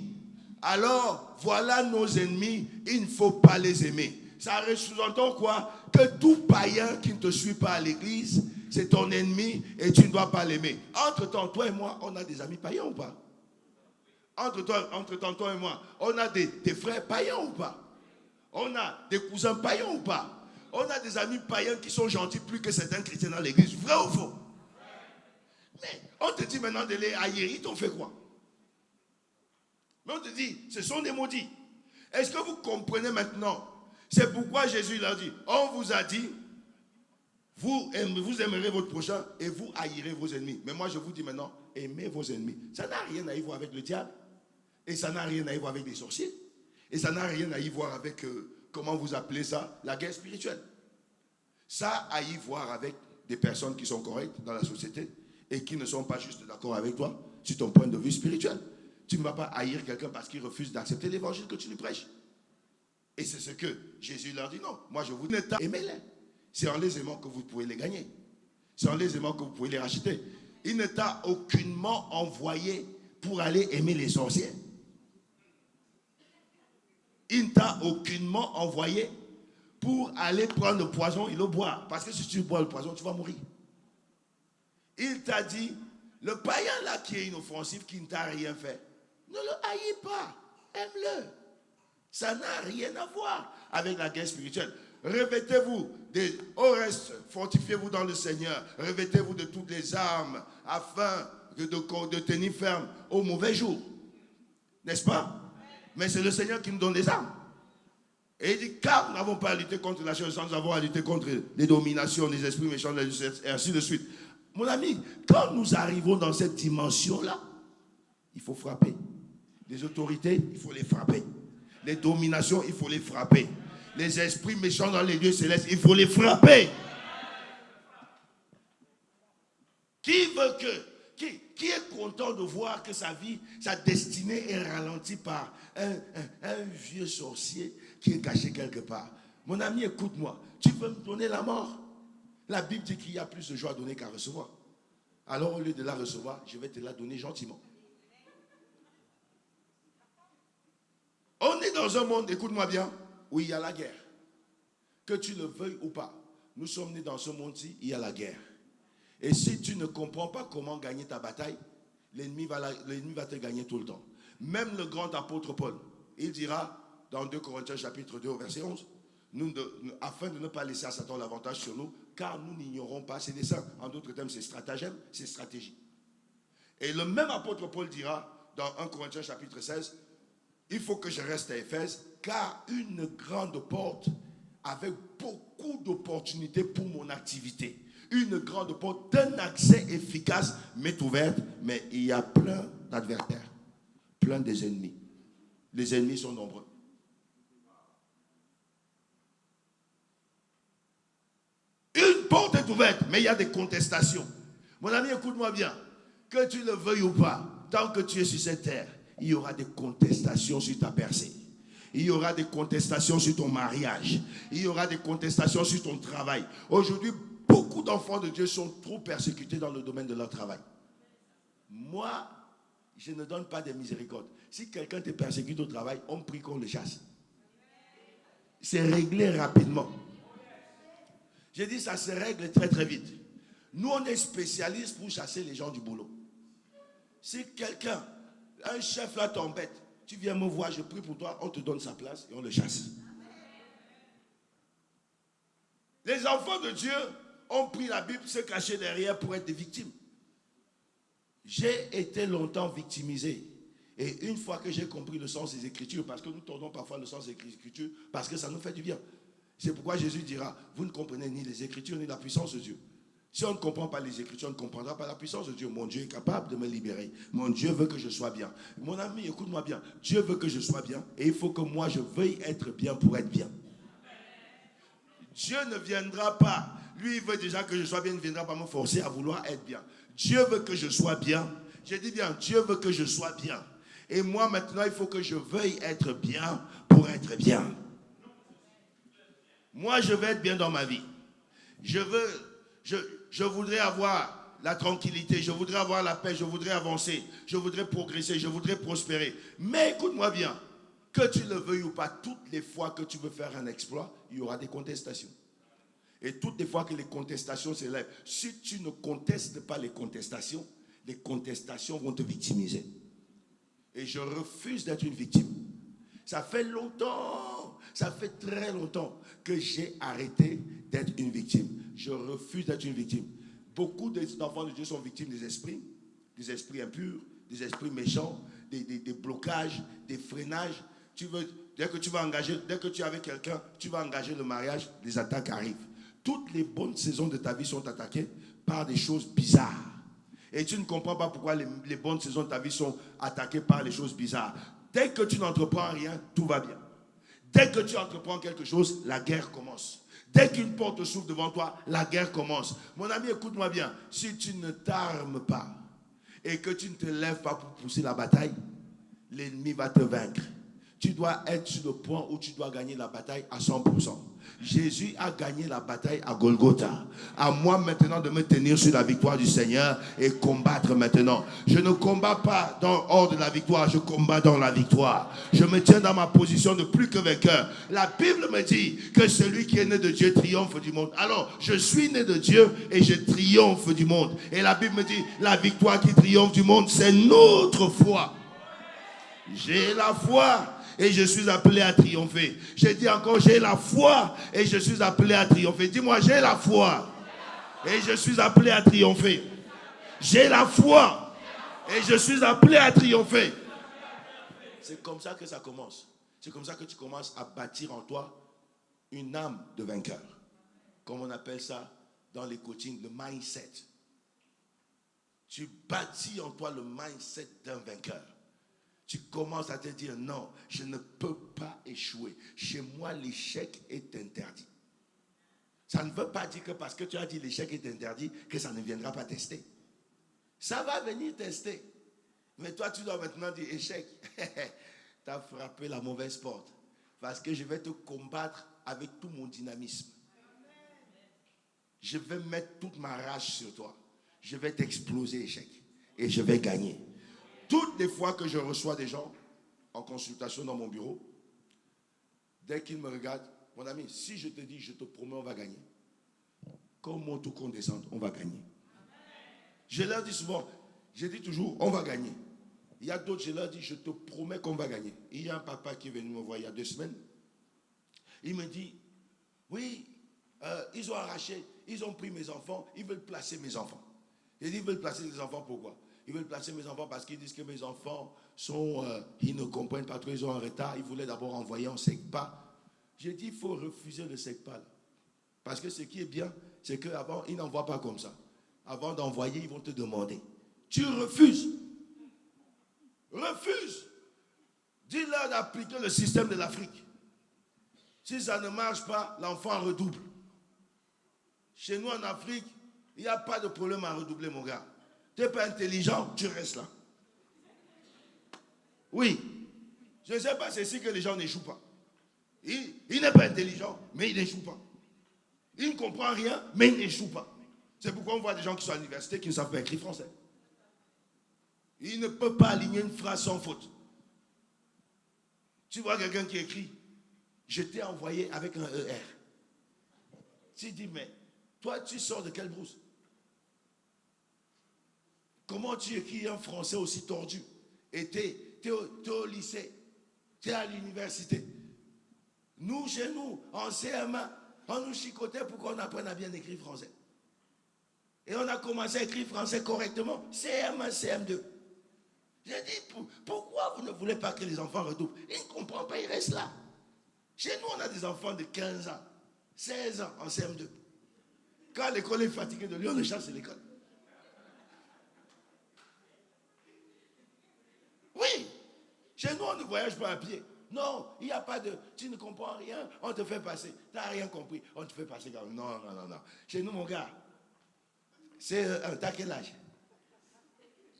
Alors, voilà nos ennemis, il ne faut pas les aimer. Ça sous-entend quoi? Que tout païen qui ne te suit pas à l'église, c'est ton ennemi et tu ne dois pas l'aimer. Entre-temps, toi et moi, on a des amis païens ou pas? Entre-temps, toi et moi, on a des frères païens ou pas? On a des cousins païens ou pas? On a des amis païens qui sont gentils plus que certains chrétiens dans l'église. Vrai ou faux? Mais on te dit maintenant de les haïr, ils t'ont fait quoi? Mais on te dit, ce sont des maudits. Est-ce que vous comprenez maintenant? C'est pourquoi Jésus leur dit, on vous a dit, vous aimerez votre prochain et vous haïrez vos ennemis. Mais moi je vous dis maintenant, aimez vos ennemis. Ça n'a rien à y voir avec le diable. Et ça n'a rien à y voir avec les sorciers. Et ça n'a rien à y voir avec, comment vous appelez ça, la guerre spirituelle. Ça a à y voir avec des personnes qui sont correctes dans la société et qui ne sont pas juste d'accord avec toi sur ton point de vue spirituel. Tu ne vas pas haïr quelqu'un parce qu'il refuse d'accepter l'évangile que tu lui prêches. Et c'est ce que Jésus leur dit. Non, moi je vous dis, aimez-les. C'est en les aimant que vous pouvez les gagner. C'est en les aimant que vous pouvez les racheter. Il ne t'a aucunement envoyé pour aller aimer les sorciers. Il ne t'a aucunement envoyé pour aller prendre le poison et le boire. Parce que si tu bois le poison, tu vas mourir. Il t'a dit, le païen là qui est inoffensif, qui ne t'a rien fait, ne le haïs pas, aime-le. Ça n'a rien à voir avec la guerre spirituelle. Revêtez-vous, au reste, fortifiez-vous dans le Seigneur. Revêtez-vous de toutes les armes afin de tenir ferme au mauvais jour. N'est-ce pas? Mais c'est le Seigneur qui nous donne les armes. Et il dit, car nous n'avons pas à lutter contre la chair, nous avons à lutter contre les dominations, les esprits méchants, et ainsi de suite. Mon ami, quand nous arrivons dans cette dimension-là, il faut frapper. Les autorités, il faut les frapper. Les dominations, il faut les frapper. Les esprits méchants dans les lieux célestes, il faut les frapper. Qui veut que... Qui est content de voir que sa vie, sa destinée est ralentie par un vieux sorcier qui est caché quelque part? Mon ami, écoute-moi. Tu veux me donner la mort? La Bible dit qu'il y a plus de joie à donner qu'à recevoir. Alors, au lieu de la recevoir, je vais te la donner gentiment. On est dans un monde, écoute-moi bien, où il y a la guerre. Que tu le veuilles ou pas. Nous sommes nés dans ce monde-ci, il y a la guerre. Et si tu ne comprends pas comment gagner ta bataille, l'ennemi va te gagner tout le temps. Même le grand apôtre Paul, il dira dans 2 Corinthiens chapitre 2 au verset 11, afin de ne pas laisser à Satan l'avantage sur nous, car nous n'ignorons pas ses desseins. En d'autres termes, ses stratagèmes, ses stratégies. Et le même apôtre Paul dira dans 1 Corinthiens chapitre 16, il faut que je reste à Éphèse, car une grande porte avec beaucoup d'opportunités pour mon activité. Une grande porte d'un accès efficace m'est ouverte, mais il y a plein d'adversaires, plein des ennemis. Les ennemis sont nombreux. Une porte est ouverte, mais il y a des contestations. Mon ami, écoute-moi bien. Que tu le veuilles ou pas, tant que tu es sur cette terre, il y aura des contestations sur ta percée. Il y aura des contestations sur ton mariage. Il y aura des contestations sur ton travail. Aujourd'hui, beaucoup d'enfants de Dieu sont trop persécutés dans le domaine de leur travail. Moi, je ne donne pas de miséricorde. Si quelqu'un te persécute au travail, on prie qu'on le chasse. c'est réglé rapidement. J'ai dit, ça se règle très très vite. Nous, on est spécialistes pour chasser les gens du boulot. Si quelqu'un, un chef là t'embête, tu viens me voir, je prie pour toi, on te donne sa place et on le chasse. Les enfants de Dieu ont pris la Bible, se cacher derrière pour être des victimes. J'ai été longtemps victimisé. Et une fois que j'ai compris le sens des Écritures, parce que nous tournons parfois le sens des Écritures, parce que ça nous fait du bien. C'est pourquoi Jésus dira, vous ne comprenez ni les Écritures ni la puissance de Dieu. Si on ne comprend pas les Écritures, on ne comprendra pas la puissance de Dieu. Mon Dieu est capable de me libérer. Mon Dieu veut que je sois bien. Mon ami, écoute-moi bien. Dieu veut que je sois bien. Et il faut que moi, je veuille être bien pour être bien. Dieu ne viendra pas. Lui, il veut déjà que je sois bien. Il ne viendra pas me forcer à vouloir être bien. Dieu veut que je sois bien. J'ai dit bien, Dieu veut que je sois bien. Et moi, maintenant, il faut que je veuille être bien pour être bien. Moi, je veux être bien dans ma vie. Je voudrais avoir la tranquillité, je voudrais avoir la paix, je voudrais avancer, je voudrais progresser, je voudrais prospérer. Mais écoute-moi bien, que tu le veuilles ou pas, toutes les fois que tu veux faire un exploit, il y aura des contestations. Et toutes les fois que les contestations s'élèvent, si tu ne contestes pas les contestations vont te victimiser. Et je refuse d'être une victime. Ça fait longtemps, ça fait très longtemps que j'ai arrêté d'être une victime. Je refuse d'être une victime. Beaucoup d'enfants de Dieu sont victimes des esprits impurs, des esprits méchants, des blocages, des freinages. Dès que tu es avec quelqu'un, tu vas engager le mariage, les attaques arrivent. Toutes les bonnes saisons de ta vie sont attaquées par des choses bizarres. Et tu ne comprends pas pourquoi les bonnes saisons de ta vie sont attaquées par les choses bizarres. Dès que tu n'entreprends rien, tout va bien. Dès que tu entreprends quelque chose, la guerre commence. Dès qu'une porte s'ouvre devant toi, la guerre commence. Mon ami, écoute-moi bien. Si tu ne t'armes pas et que tu ne te lèves pas pour pousser la bataille, l'ennemi va te vaincre. Tu dois être sur le point où tu dois gagner la bataille à 100%. Jésus a gagné la bataille à Golgotha. À moi maintenant de me tenir sur la victoire du Seigneur et combattre maintenant. Je ne combats pas hors de la victoire, je combats dans la victoire. Je me tiens dans ma position de plus que vainqueur. La Bible me dit que celui qui est né de Dieu triomphe du monde. Alors, je suis né de Dieu et je triomphe du monde. Et la Bible me dit, la victoire qui triomphe du monde, c'est notre foi. J'ai la foi. Et je suis appelé à triompher. J'ai dit encore, j'ai la foi et je suis appelé à triompher. Dis-moi, j'ai la foi et je suis appelé à triompher. J'ai la foi et je suis appelé à triompher. C'est comme ça que ça commence. C'est comme ça que tu commences à bâtir en toi une âme de vainqueur. Comme on appelle ça dans les coachings, le mindset. Tu bâtis en toi le mindset d'un vainqueur. Tu commences à te dire, non, je ne peux pas échouer. Chez moi, l'échec est interdit. Ça ne veut pas dire que parce que tu as dit l'échec est interdit, que ça ne viendra pas tester. Ça va venir tester. Mais toi, tu dois maintenant dire, échec, tu as frappé la mauvaise porte. Parce que je vais te combattre avec tout mon dynamisme. Je vais mettre toute ma rage sur toi. Je vais t'exploser, échec. Et je vais gagner. Toutes les fois que je reçois des gens en consultation dans mon bureau, dès qu'ils me regardent, mon ami, si je te dis, je te promets, on va gagner. Comme mon tout compte descende, on va gagner. Je leur dis souvent, je dis toujours, on va gagner. Il y a d'autres, je leur dis, je te promets qu'on va gagner. Il y a un papa qui est venu me voir il y a 2 semaines. Il me dit, oui, ils ont arraché, ils ont pris mes enfants, ils veulent placer mes enfants. J'ai dit, ils veulent placer les enfants, pourquoi? Ils veulent placer mes enfants parce qu'ils disent que mes enfants ils ne comprennent pas trop, ils ont un retard. Ils voulaient d'abord envoyer en SECPA. J'ai dit, il faut refuser le SECPA. Parce que ce qui est bien, c'est qu'avant, ils n'envoient pas comme ça. Avant d'envoyer, ils vont te demander. Tu refuses. Refuse. Dis-leur d'appliquer le système de l'Afrique. Si ça ne marche pas, l'enfant redouble. Chez nous en Afrique, il n'y a pas de problème à redoubler, mon gars. Tu n'es pas intelligent, tu restes là. Oui. Je ne sais pas, c'est ici que les gens n'échouent pas. Il n'est pas intelligent, mais il n'échoue pas. Il ne comprend rien, mais il n'échoue pas. C'est pourquoi on voit des gens qui sont à l'université qui ne savent pas écrire français. Il ne peut pas aligner une phrase sans faute. Tu vois quelqu'un qui écrit, je t'ai envoyé avec un ER. Tu dis, mais toi, tu sors de quelle brousse? Comment tu écris un français aussi tordu? Et t'es au lycée, t'es à l'université. Nous, chez nous, en CM1, on nous chicotait pour qu'on apprenne à bien écrire français. Et on a commencé à écrire français correctement, CM1, CM2. J'ai dit, pourquoi vous ne voulez pas que les enfants redoublent? Ils ne comprennent pas, ils restent là. Chez nous, on a des enfants de 15 ans, 16 ans en CM2. Quand l'école est fatiguée de lui, on le chasse de l'école. Oui, chez nous, on ne voyage pas à pied. Non, il n'y a pas de... Tu ne comprends rien, on te fait passer. Tu n'as rien compris, on te fait passer. Non, non, non, non. Chez nous, mon gars, t'as quel âge?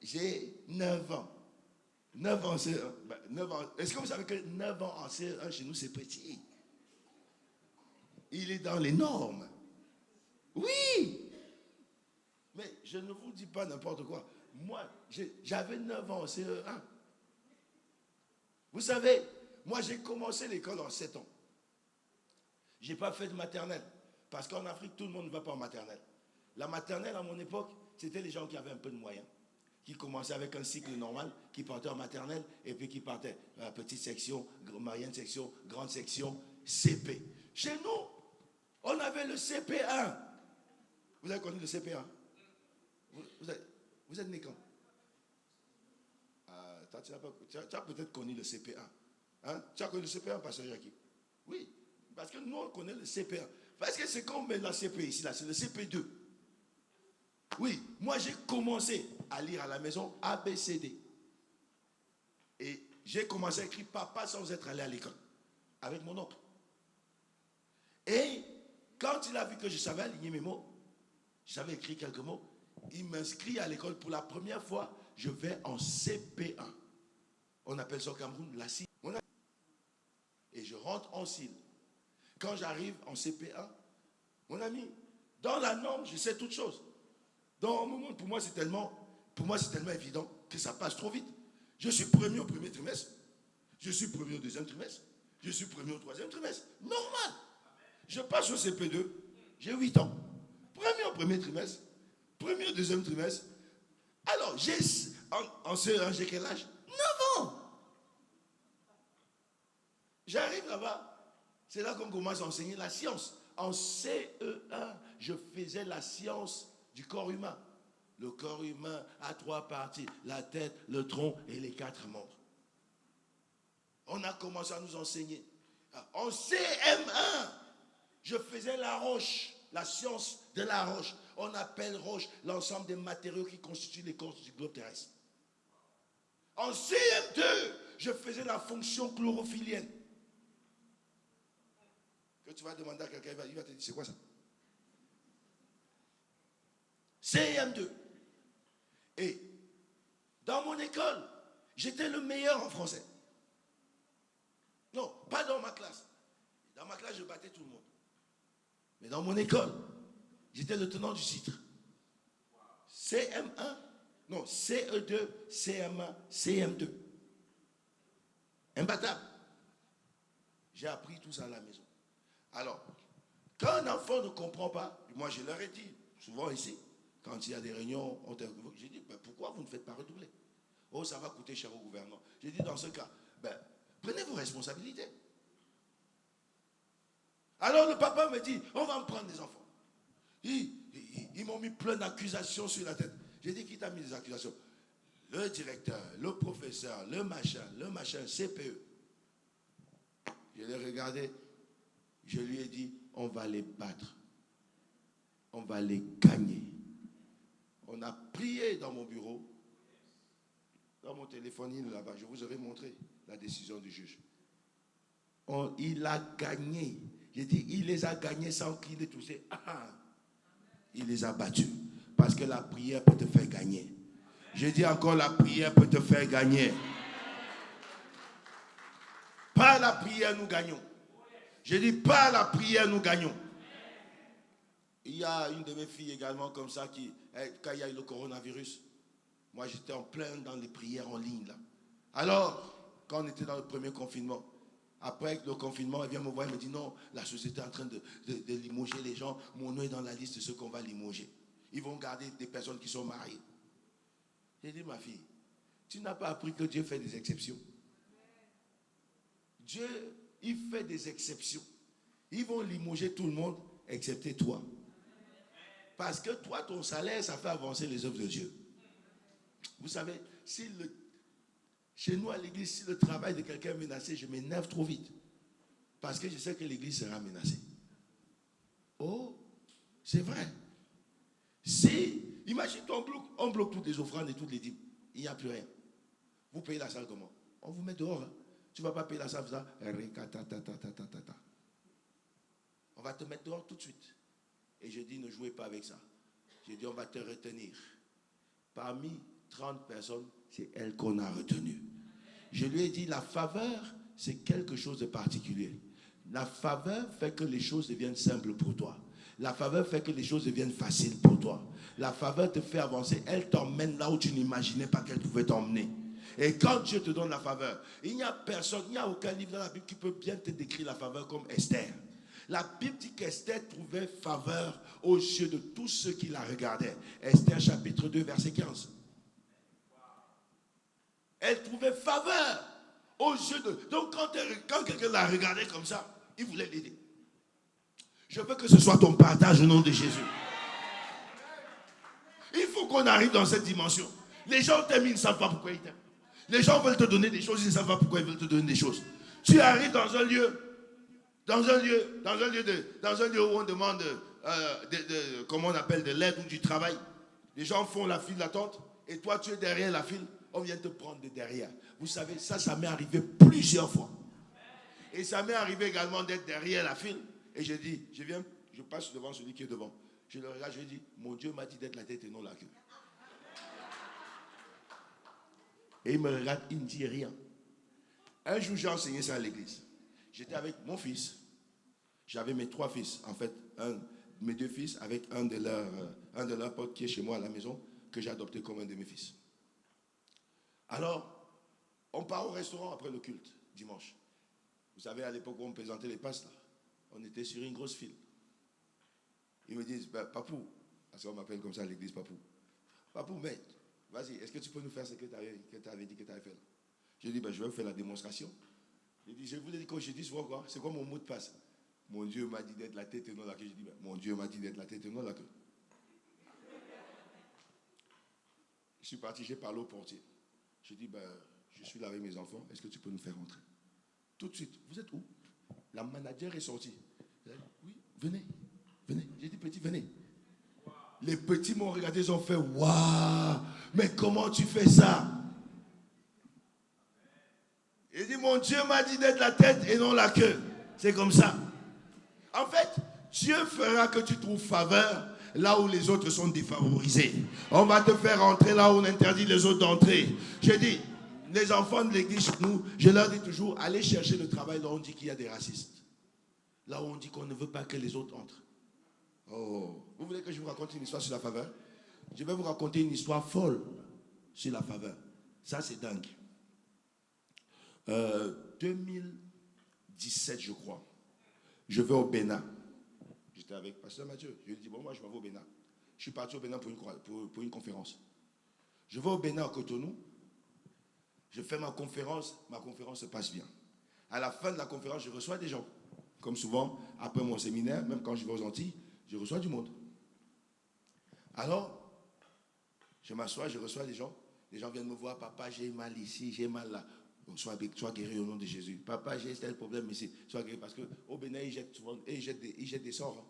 J'ai 9 ans. 9 ans en CE1. 9 ans. Est-ce que vous savez que 9 ans en CE1 chez nous, c'est petit? Il est dans les normes. Oui. Mais je ne vous dis pas n'importe quoi. Moi, j'avais 9 ans en CE1. Vous savez, moi j'ai commencé l'école en 7 ans. Je n'ai pas fait de maternelle. Parce qu'en Afrique, tout le monde ne va pas en maternelle. La maternelle, à mon époque, c'était les gens qui avaient un peu de moyens. Qui commençaient avec un cycle normal, qui partaient en maternelle, et puis qui partaient à petite section, moyenne section, grande section, CP. Chez nous, on avait le CP1. Vous avez connu le CP1? Vous êtes né quand? Tu as peut-être connu le CP1. Hein? Tu as connu le CP1, pasteur Jackie? Oui, parce que nous, on connaît le CP1. Parce que c'est comme la CP ici, là, c'est le CP2. Oui, moi j'ai commencé à lire à la maison ABCD. Et j'ai commencé à écrire papa sans être allé à l'école. Avec mon oncle. Et quand il a vu que je savais aligner mes mots, je savais écrire quelques mots, il m'inscrit à l'école pour la première fois. Je vais en CP1. On appelle ça au Cameroun la CIL. Et je rentre en CIL. Quand j'arrive en CP1, mon ami, dans la norme, je sais toutes choses. Dans un moment, pour moi, c'est tellement évident que ça passe trop vite. Je suis premier au premier trimestre. Je suis premier au deuxième trimestre. Je suis premier au troisième trimestre. Normal. Je passe au CP2. J'ai 8 ans. Premier au premier trimestre. Premier au deuxième trimestre. Alors, en CE1, j'ai quel âge? 9 ans. J'arrive là-bas. C'est là qu'on commence à enseigner la science. En CE1, je faisais la science du corps humain. Le corps humain a 3 parties, la tête, le tronc et les 4 membres. On a commencé à nous enseigner. En CM1, je faisais la roche, la science de la roche. On appelle roche l'ensemble des matériaux qui constituent l'écorce du globe terrestre. En CM2, je faisais la fonction chlorophyllienne. Que tu vas demander à quelqu'un, il va te dire, c'est quoi ça? CM2. Et dans mon école, j'étais le meilleur en français. Non, pas dans ma classe. Dans ma classe, je battais tout le monde. Mais dans mon école, j'étais le tenant du titre. CM1, non, CE2, CM1, CM2. Imbattable. J'ai appris tout ça à la maison. Alors, quand un enfant ne comprend pas, moi je leur ai dit, souvent ici, quand il y a des réunions, j'ai dit, ben, pourquoi vous ne faites pas redoubler? Oh, ça va coûter cher au gouvernement. J'ai dit, dans ce cas, ben, prenez vos responsabilités. Alors le papa me dit, on va me prendre des enfants. Ils m'ont mis plein d'accusations sur la tête. J'ai dit, qui t'a mis des accusations? Le directeur, le professeur, le machin, CPE. Je l'ai regardé, je lui ai dit, on va les battre. On va les gagner. On a prié dans mon bureau, dans mon téléphone là-bas. Je vous aurais montré la décision du juge. Il a gagné. J'ai dit, il les a gagnés sans qu'il ait touché. Il les a battus. Parce que la prière peut te faire gagner. J'ai dit encore, la prière peut te faire gagner. Par la prière, nous gagnons. J'ai dit, par la prière, nous gagnons. Il y a une de mes filles également comme ça qui, quand il y a eu le coronavirus, moi j'étais en plein dans les prières en ligne là. Alors, quand on était dans le premier confinement, Après le confinement, il vient me voir, il me dit non, la société est en train de limoger les gens. Mon nom est dans la liste de ceux qu'on va limoger. Ils vont garder des personnes qui sont mariées. J'ai dit, ma fille, tu n'as pas appris que Dieu fait des exceptions. Dieu, il fait des exceptions. Ils vont limoger tout le monde, excepté toi. Parce que toi, ton salaire, ça fait avancer les œuvres de Dieu. Vous savez, chez nous à l'église, si le travail de quelqu'un est menacé, je m'énerve trop vite. Parce que je sais que l'église sera menacée. Oh, c'est vrai. Si, imagine-toi, on bloque toutes les offrandes et toutes les dîmes. Il n'y a plus rien. Vous payez la salle comment? On vous met dehors. Hein. Tu ne vas pas payer la salle, ça. On va te mettre dehors tout de suite. Et je dis, ne jouez pas avec ça. Je dis, on va te retenir. Parmi 30 personnes, c'est elle qu'on a retenue. Je lui ai dit, la faveur, c'est quelque chose de particulier. La faveur fait que les choses deviennent simples pour toi. La faveur fait que les choses deviennent faciles pour toi. La faveur te fait avancer. Elle t'emmène là où tu n'imaginais pas qu'elle pouvait t'emmener. Et quand Dieu te donne la faveur, il n'y a personne, il n'y a aucun livre dans la Bible qui peut bien te décrire la faveur comme Esther. La Bible dit qu'Esther trouvait faveur aux yeux de tous ceux qui la regardaient. Esther chapitre 2 verset 15. Elle trouvait faveur aux yeux de... Donc quand quelqu'un la regardait comme ça, il voulait l'aider. Je veux que ce soit ton partage au nom de Jésus. Il faut qu'on arrive dans cette dimension. Les gens t'aiment, ils ne savent pas pourquoi ils t'aiment. Les gens veulent te donner des choses, ils ne savent pas pourquoi ils veulent te donner des choses. Tu arrives dans un lieu où on demande, comment on appelle, de l'aide ou du travail. Les gens font la file d'attente et toi tu es derrière la file, on vient te prendre de derrière. Vous savez, ça m'est arrivé plusieurs fois. Et ça m'est arrivé également d'être derrière la file et je dis, je passe devant celui qui est devant. Je le regarde, je dis, mon Dieu m'a dit d'être la tête et non la queue. Et il me regarde, il ne dit rien. Un jour, j'ai enseigné ça à l'église. J'étais avec mon fils. J'avais mes 3 fils. En fait, mes 2 fils avec un de leurs potes qui est chez moi à la maison, que j'ai adopté comme un de mes fils. Alors, on part au restaurant après le culte, dimanche. Vous savez, à l'époque où on présentait les passes, là, on était sur une grosse file. Ils me disent, Papou, parce qu'on m'appelle comme ça à l'église, Papou. Papou, mais, vas-y, est-ce que tu peux nous faire ce que tu avais dit que tu avais fait là? Je dis, je vais vous faire la démonstration. Il dit, je vous ai dit, quand je dis souvent quoi, c'est quoi mon mot de passe? Mon Dieu m'a dit d'être la tête et non la queue. Je dis, mon Dieu m'a dit d'être la tête et non la queue. Je suis parti, j'ai parlé au portier. Je dis, je suis là avec mes enfants, est-ce que tu peux nous faire rentrer? Tout de suite, vous êtes où? La manager est sortie. Elle a dit, oui, venez. J'ai dit, petit, venez. Les petits m'ont regardé, ils ont fait, waouh, mais comment tu fais ça? Il dit, mon Dieu m'a dit d'être la tête et non la queue. C'est comme ça. En fait, Dieu fera que tu trouves faveur là où les autres sont défavorisés. On va te faire entrer là où on interdit les autres d'entrer. Je dis, les enfants de l'église, nous, je leur dis toujours, allez chercher le travail là où on dit qu'il y a des racistes. Là où on dit qu'on ne veut pas que les autres entrent. Oh, vous voulez que je vous raconte une histoire sur la faveur? Je vais vous raconter une histoire folle sur la faveur. Ça, c'est dingue. 2017, je crois. Je vais au Bénin. J'étais avec Pasteur Mathieu. Je lui ai dit, bon, moi, je m'en vais au Bénin. Je suis parti au Bénin pour une conférence. Je vais au Bénin à Cotonou. Je fais ma conférence se passe bien. À la fin de la conférence, je reçois des gens. Comme souvent, après mon séminaire, même quand je vais aux Antilles, je reçois du monde. Alors, je m'assois, je reçois des gens. Les gens viennent me voir, papa, j'ai mal ici, j'ai mal là. Donc, sois guéri au nom de Jésus. Papa, j'ai tel problème ici, sois guéri. Parce qu'au Bénin, ils jettent des sorts. Hein,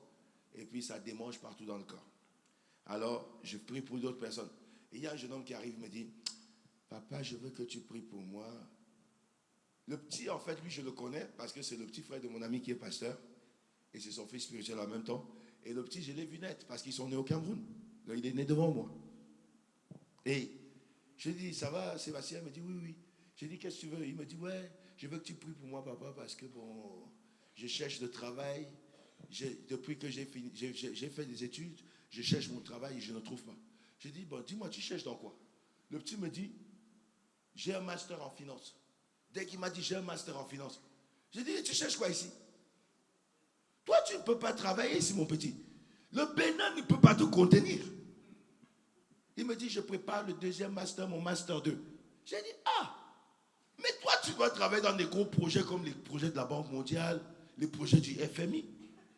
et puis, ça démange partout dans le corps. Alors, je prie pour d'autres personnes. Et il y a un jeune homme qui arrive et me dit, papa, je veux que tu pries pour moi. Le petit, en fait, lui, je le connais parce que c'est le petit frère de mon ami qui est pasteur. Et c'est son fils spirituel en même temps. Et le petit, je l'ai vu naître parce qu'ils sont nés au Cameroun. Donc, il est né devant moi. Et je lui dis, ça va, Sébastien? Il me dit, oui, oui. J'ai dit, qu'est-ce que tu veux? Il me dit, ouais, je veux que tu pries pour moi, papa, parce que bon, je cherche le travail. Depuis que j'ai fait des études, je cherche mon travail et je ne trouve pas. J'ai dit, bon, dis-moi, tu cherches dans quoi? Le petit me dit, j'ai un master en finance. Dès qu'il m'a dit, j'ai un master en finance, J'ai dit, tu cherches quoi ici? Toi, tu ne peux pas travailler ici, mon petit. Le Bénin ne peut pas te contenir. Il me dit, je prépare le deuxième master, mon master 2. J'ai dit, ah, mais toi, tu dois travailler dans des gros projets comme les projets de la Banque mondiale, les projets du FMI.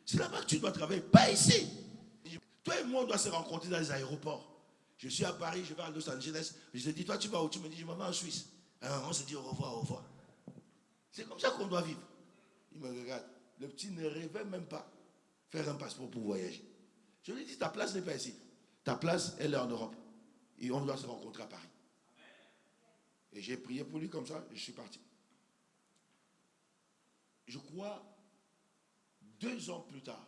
C'est là-bas que tu dois travailler, pas ici. Toi et moi, on doit se rencontrer dans les aéroports. Je suis à Paris, je vais à Los Angeles. Je te dis, toi, tu vas où? Tu me dis, je m'en vais en Suisse. Alors, on se dit au revoir, au revoir. C'est comme ça qu'on doit vivre. Il me regarde. Le petit ne rêvait même pas faire un passeport pour voyager. Je lui ai dit, ta place n'est pas ici. Ta place, elle est en Europe. Et on doit se rencontrer à Paris. Et j'ai prié pour lui comme ça, je suis parti. Je crois, 2 ans plus tard,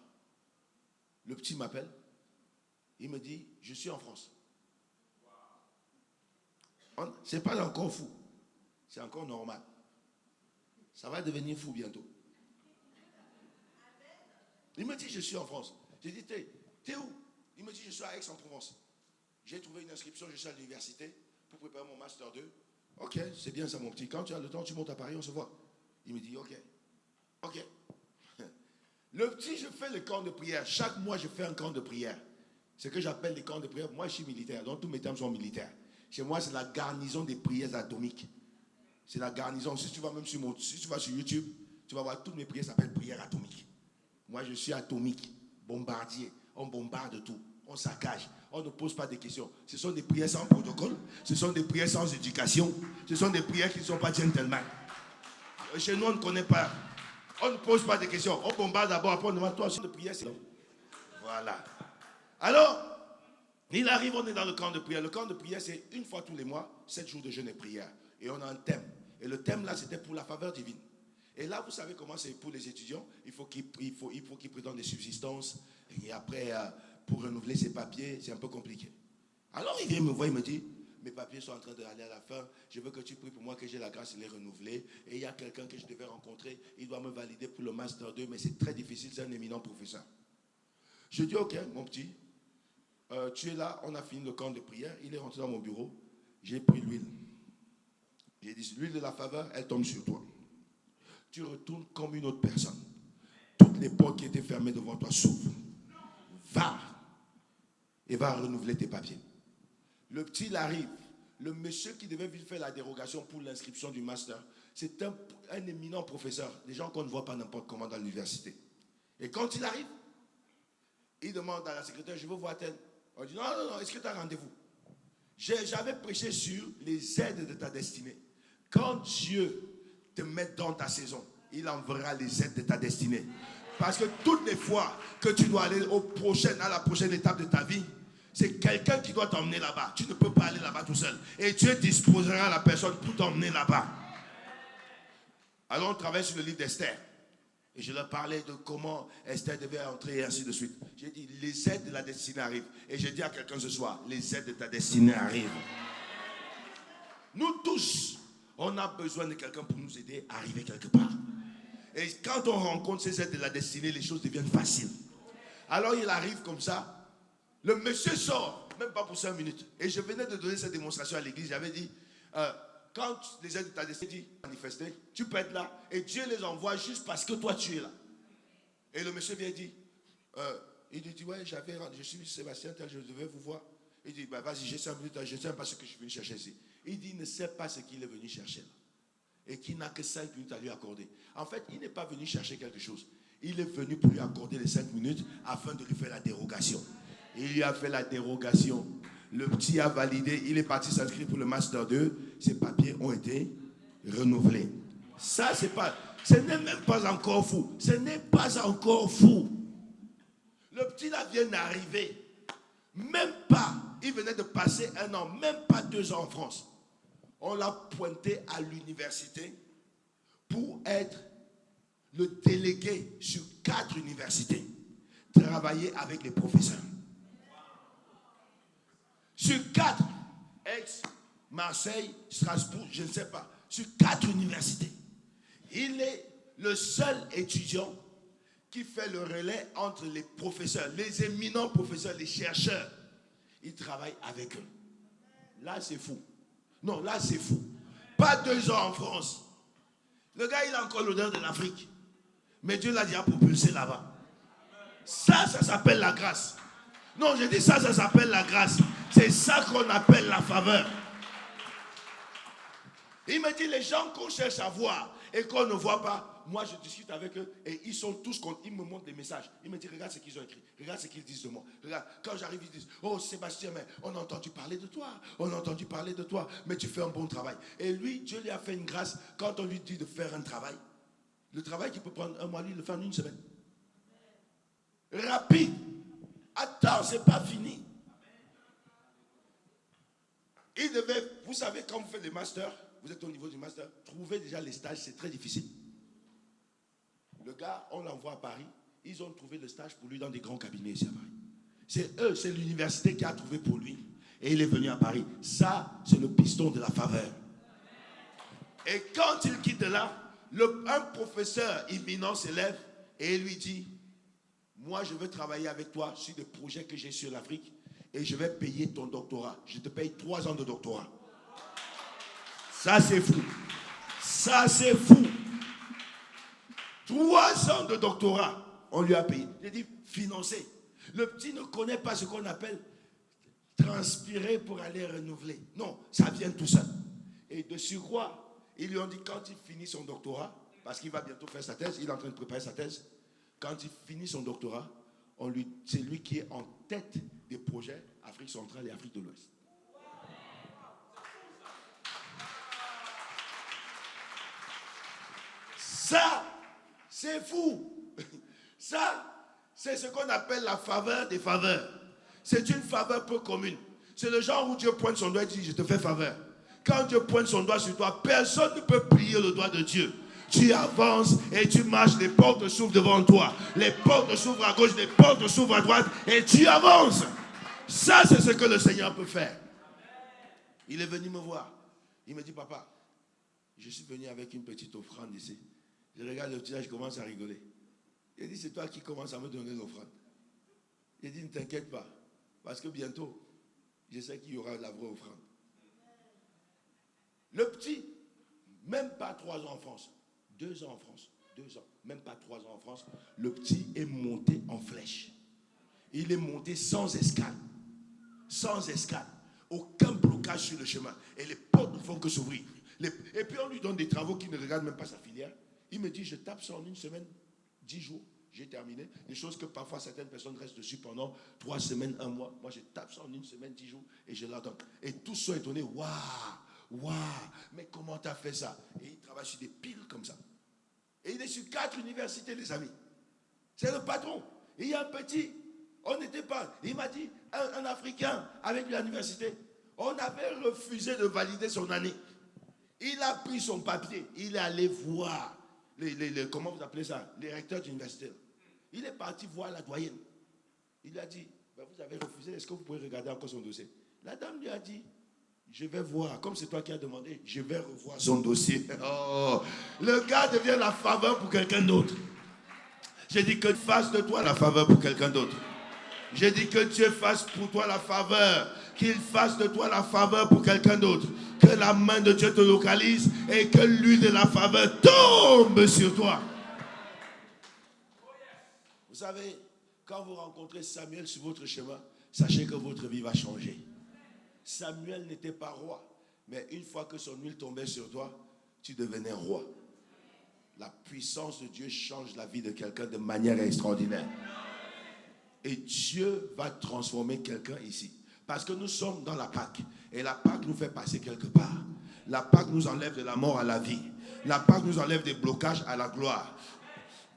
le petit m'appelle. Il me dit, je suis en France. Ce n'est pas encore fou. C'est encore normal. Ça va devenir fou bientôt. Il me dit, je suis en France. J'ai dit, t'es où? Il me dit, je suis à Aix-en-Provence. J'ai trouvé une inscription, je suis à l'université pour préparer mon master 2. Ok, c'est bien ça, mon petit. Quand tu as le temps, tu montes à Paris, on se voit. Il me dit, ok. Ok. Le petit, je fais le camp de prière. Chaque mois, je fais un camp de prière. Ce que j'appelle les camps de prière. Moi, je suis militaire, donc tous mes termes sont militaires. Chez moi, c'est la garnison des prières atomiques. C'est la garnison. Si tu vas même sur YouTube, tu vas voir toutes mes prières s'appellent prières atomiques. Moi, je suis atomique, bombardier. On bombarde tout. On saccage. On ne pose pas de questions. Ce sont des prières sans protocole. Ce sont des prières sans éducation. Ce sont des prières qui ne sont pas gentlemen. Chez nous, on ne connaît pas. On ne pose pas de questions. On bombarde d'abord, après on demande toi, de prière, c'est là. Voilà. Alors, il arrive, on est dans le camp de prière. Le camp de prière, c'est une fois tous les mois, 7 jours de jeûne et prière. Et on a un thème. Et le thème là, c'était pour la faveur divine. Et là, vous savez comment c'est pour les étudiants. Il faut qu'ils prétendent des subsistances. Et après, pour renouveler ses papiers, c'est un peu compliqué. Alors, il vient me voir, il me dit, mes papiers sont en train d'aller à la fin. Je veux que tu pries pour moi, que j'ai la grâce de les renouveler. Et il y a quelqu'un que je devais rencontrer. Il doit me valider pour le Master 2, mais c'est très difficile. C'est un éminent professeur. Je dis, ok, mon petit, tu es là. On a fini le camp de prière. Il est rentré dans mon bureau. J'ai pris l'huile. J'ai dit, l'huile de la faveur, elle tombe sur toi. Tu retournes comme une autre personne. Toutes les portes qui étaient fermées devant toi s'ouvrent. Va et va renouveler tes papiers. Le petit, il arrive. Le monsieur qui devait faire la dérogation pour l'inscription du master, c'est un éminent professeur. Des gens qu'on ne voit pas n'importe comment dans l'université. Et quand il arrive, il demande à la secrétaire, je veux voir tel. On dit, non, est-ce que tu as rendez-vous? J'avais prêché sur les aides de ta destinée. Quand Dieu te met dans ta saison, il enverra les aides de ta destinée. Parce que toutes les fois que tu dois aller à la prochaine étape de ta vie, c'est quelqu'un qui doit t'emmener là-bas. Tu ne peux pas aller là-bas tout seul. Et Dieu disposera la personne pour t'emmener là-bas. Alors on travaille sur le livre d'Esther. Et je leur parlais de comment Esther devait entrer et ainsi de suite. J'ai dit, les aides de la destinée arrivent. Et j'ai dit à quelqu'un ce soir, les aides de ta destinée arrivent. Nous tous, on a besoin de quelqu'un pour nous aider à arriver quelque part. Et quand on rencontre ces aides de la destinée, les choses deviennent faciles. Alors il arrive comme ça. Le monsieur sort, même pas pour 5 minutes. Et je venais de donner cette démonstration à l'église. J'avais dit, quand les aides de ta destinée manifester, tu peux être là. Et Dieu les envoie juste parce que toi tu es là. Et le monsieur vient dire, il dit, ouais, je suis Sébastien, je devais vous voir. Il dit, bah, vas-y, j'ai 5 minutes, je ne sais pas ce que je suis venu chercher ici. Il dit, il ne sait pas ce qu'il est venu chercher là. Et qu'il n'a que 5 minutes à lui accorder. En fait, il n'est pas venu chercher quelque chose. Il est venu pour lui accorder les 5 minutes afin de lui faire la dérogation. Il lui a fait la dérogation. Le petit a validé. Il est parti s'inscrire pour le Master 2. Ses papiers ont été renouvelés. Ça, ce n'est même pas encore fou. Ce n'est pas encore fou. Le petit là vient d'arriver. Même pas. Il venait de passer 1 an. Même pas 2 ans en France. On l'a pointé à l'université pour être le délégué sur 4 universités. Travailler avec les professeurs. Sur 4, Aix, Marseille, Strasbourg, je ne sais pas. Sur 4 universités. Il est le seul étudiant qui fait le relais entre les professeurs, les éminents professeurs, les chercheurs. Il travaille avec eux. Là, c'est fou. Non, là, c'est fou. Pas 2 ans en France. Le gars, il a encore l'odeur de l'Afrique. Mais Dieu l'a déjà propulsé là-bas. Ça s'appelle la grâce. Non, je dis ça s'appelle la grâce. C'est ça qu'on appelle la faveur. Il me dit, les gens qu'on cherche à voir et qu'on ne voit pas, moi je discute avec eux et ils sont tous contre. Ils me montrent des messages. Ils me disent, regarde ce qu'ils ont écrit, regarde ce qu'ils disent de moi. Regarde, quand j'arrive, ils disent, oh Sébastien, mais on a entendu parler de toi, on a entendu parler de toi, mais tu fais un bon travail. Et lui, Dieu lui a fait une grâce quand on lui dit de faire un travail. Le travail qui peut prendre un mois, lui, il le fait en une semaine. Rapide. Attends, c'est pas fini. Il devait, vous savez, quand vous faites des masters, vous êtes au niveau du master, trouver déjà les stages, c'est très difficile. Le gars, on l'envoie à Paris, ils ont trouvé le stage pour lui dans des grands cabinets ici à Paris. C'est eux, c'est l'université qui a trouvé pour lui. Et il est venu à Paris. Ça, c'est le piston de la faveur. Et quand il quitte là, un professeur imminent s'élève et lui dit, moi je veux travailler avec toi sur des projets que j'ai sur l'Afrique et je vais payer ton doctorat. Je te paye 3 ans de doctorat. Ça c'est fou. Ça c'est fou. 3 ans de doctorat, on lui a payé. J'ai dit, financé. Le petit ne connaît pas ce qu'on appelle transpirer pour aller renouveler. Non, ça vient tout seul. Et de surcroît, ils lui ont dit, quand il finit son doctorat, parce qu'il va bientôt faire sa thèse, il est en train de préparer sa thèse, quand il finit son doctorat, c'est lui qui est en tête des projets Afrique centrale et Afrique de l'Ouest. Ça, c'est fou. Ça, c'est ce qu'on appelle la faveur des faveurs. C'est une faveur peu commune. C'est le genre où Dieu pointe son doigt et dit, je te fais faveur. Quand Dieu pointe son doigt sur toi, personne ne peut plier le doigt de Dieu. Tu avances et tu marches, les portes s'ouvrent devant toi. Les portes s'ouvrent à gauche, les portes s'ouvrent à droite et tu avances. Ça, c'est ce que le Seigneur peut faire. Il est venu me voir. Il me dit, papa, je suis venu avec une petite offrande ici. Je regarde le petit là, je commence à rigoler. Il dit, c'est toi qui commences à me donner l'offrande. Il dit, ne t'inquiète pas, parce que bientôt, je sais qu'il y aura la vraie offrande. Le petit, même pas 3 ans en France, 2 ans en France, 2 ans, même pas 3 ans en France, le petit est monté en flèche. Il est monté sans escale. Sans escale. Aucun blocage sur le chemin. Et les portes ne font que s'ouvrir. Et puis on lui donne des travaux qui ne regardent même pas sa filière. Il me dit, je tape ça en une semaine, 10 jours, j'ai terminé. Des choses que parfois certaines personnes restent dessus pendant 3 semaines, 1 mois. Moi, je tape ça en une semaine, 10 jours, et je l'attends. Et tous sont étonnés, waouh, waouh, mais comment tu as fait ça? Et il travaille sur des piles comme ça. Et il est sur 4 universités, les amis. C'est le patron. Et il y a un petit, on n'était pas, il m'a dit, un Africain avec l'université, on avait refusé de valider son année. Il a pris son papier, il est allé voir, comment vous appelez ça, les recteurs d'université. Il est parti voir la doyenne. Il lui a dit, ben vous avez refusé, est-ce que vous pouvez regarder encore son dossier? La dame lui a dit, je vais voir, comme c'est toi qui as demandé, je vais revoir son dossier. Oh, le gars devient la faveur pour quelqu'un d'autre. J'ai dit que Dieu fasse de toi la faveur pour quelqu'un d'autre. J'ai dit que Dieu fasse pour toi la faveur, qu'il fasse de toi la faveur pour quelqu'un d'autre. Que la main de Dieu te localise et que l'huile de la faveur tombe sur toi. Vous savez, quand vous rencontrez Samuel sur votre chemin, sachez que votre vie va changer. Samuel n'était pas roi, mais une fois que son huile tombait sur toi, tu devenais roi. La puissance de Dieu change la vie de quelqu'un de manière extraordinaire. Et Dieu va transformer quelqu'un ici. Parce que nous sommes dans la Pâque. Et la Pâque nous fait passer quelque part. La Pâque nous enlève de la mort à la vie. La Pâque nous enlève des blocages à la gloire.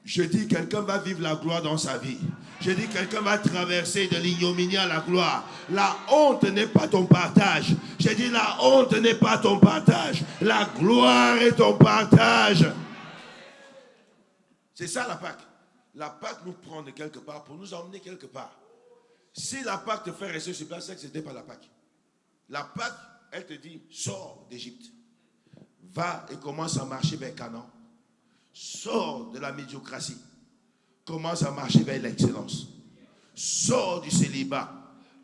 Je dis, quelqu'un va vivre la gloire dans sa vie. Je dis, quelqu'un va traverser de l'ignominie à la gloire. La honte n'est pas ton partage. Je dis, la honte n'est pas ton partage. La gloire est ton partage. C'est ça la Pâque. La Pâque nous prend de quelque part pour nous emmener quelque part. Si la Pâque te fait rester sur place, c'est que ce n'était pas la Pâque. La Pâque, elle te dit, sors d'Égypte. Va et commence à marcher vers Canaan. Sors de la médiocratie. Commence à marcher vers l'excellence. Sors du célibat.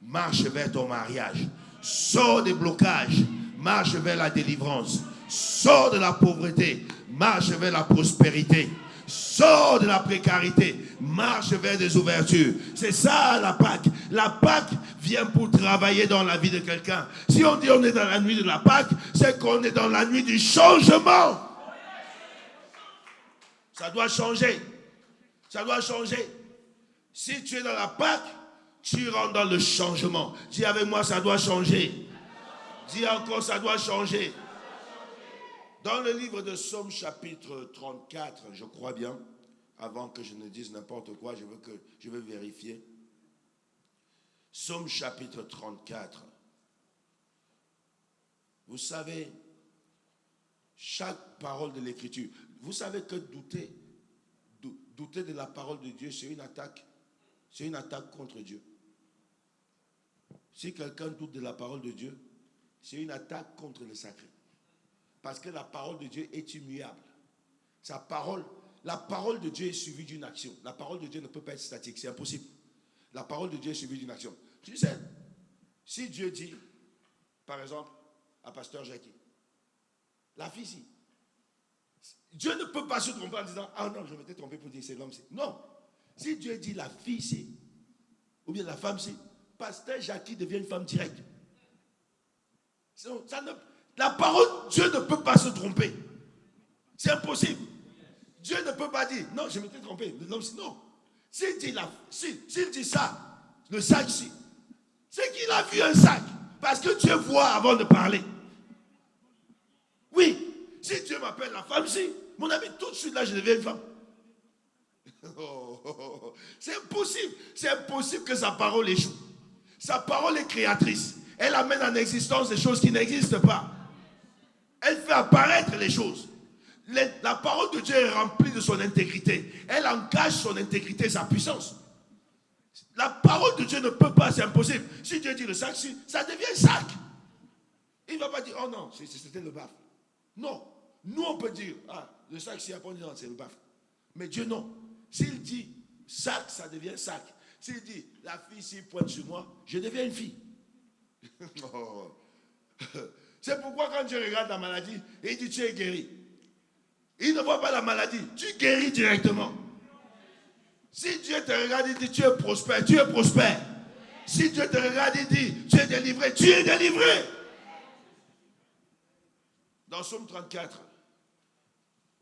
Marche vers ton mariage. Sors des blocages. Marche vers la délivrance. Sors de la pauvreté, marche vers la prospérité. Sors de la précarité, marche vers des ouvertures. C'est ça la Pâque. La Pâque vient pour travailler dans la vie de quelqu'un. Si on dit on est dans la nuit de la Pâque, c'est qu'on est dans la nuit du changement. Ça doit changer. Ça doit changer. Si tu es dans la Pâque, tu rentres dans le changement. Dis avec moi, ça doit changer. Dis encore, ça doit changer. Dans le livre de Psaume chapitre 34, je crois bien, avant que je ne dise n'importe quoi, je veux vérifier. Psaume chapitre 34. Vous savez, chaque parole de l'Écriture, vous savez que douter de la parole de Dieu, c'est une attaque. C'est une attaque contre Dieu. Si quelqu'un doute de la parole de Dieu, c'est une attaque contre le sacré. Parce que la parole de Dieu est immuable. La parole de Dieu est suivie d'une action. La parole de Dieu ne peut pas être statique, c'est impossible. La parole de Dieu est suivie d'une action. Tu sais, si Dieu dit, par exemple, à Pasteur Jackie, la fille ici, Dieu ne peut pas se tromper en disant, ah non, je m'étais trompé pour dire c'est l'homme-ci. Non. Si Dieu dit la fille ici, ou bien la femme-ci, Pasteur Jackie devient une femme directe. La parole, Dieu ne peut pas se tromper. C'est impossible. Dieu ne peut pas dire, non, je m'étais trompé. Non. S'il dit ça, le sac-ci, c'est qu'il a vu un sac. Parce que Dieu voit avant de parler. Oui, si Dieu m'appelle la femme-ci, mon ami, tout de suite là, je deviens une femme. C'est impossible. C'est impossible que sa parole échoue. Sa parole est créatrice. Elle amène en existence des choses qui n'existent pas. Elle fait apparaître les choses. La parole de Dieu est remplie de son intégrité. Elle engage son intégrité, sa puissance. La parole de Dieu ne peut pas, c'est impossible. Si Dieu dit le sac, ça devient sac. Il ne va pas dire, oh non, c'était le baffle. Non. Nous, on peut dire, ah, le sac, si après on dit non, c'est le baffle. Mais Dieu, non. S'il dit sac, ça devient sac. S'il dit, la fille, s'il pointe sur moi, je deviens une fille. C'est pourquoi quand Dieu regarde la maladie, il dit, tu es guéri. Il ne voit pas la maladie, tu guéris directement. Si Dieu te regarde, il dit, tu es prospère, tu es prospère. Si Dieu te regarde, il dit, tu es délivré, tu es délivré. Dans Psaume 34,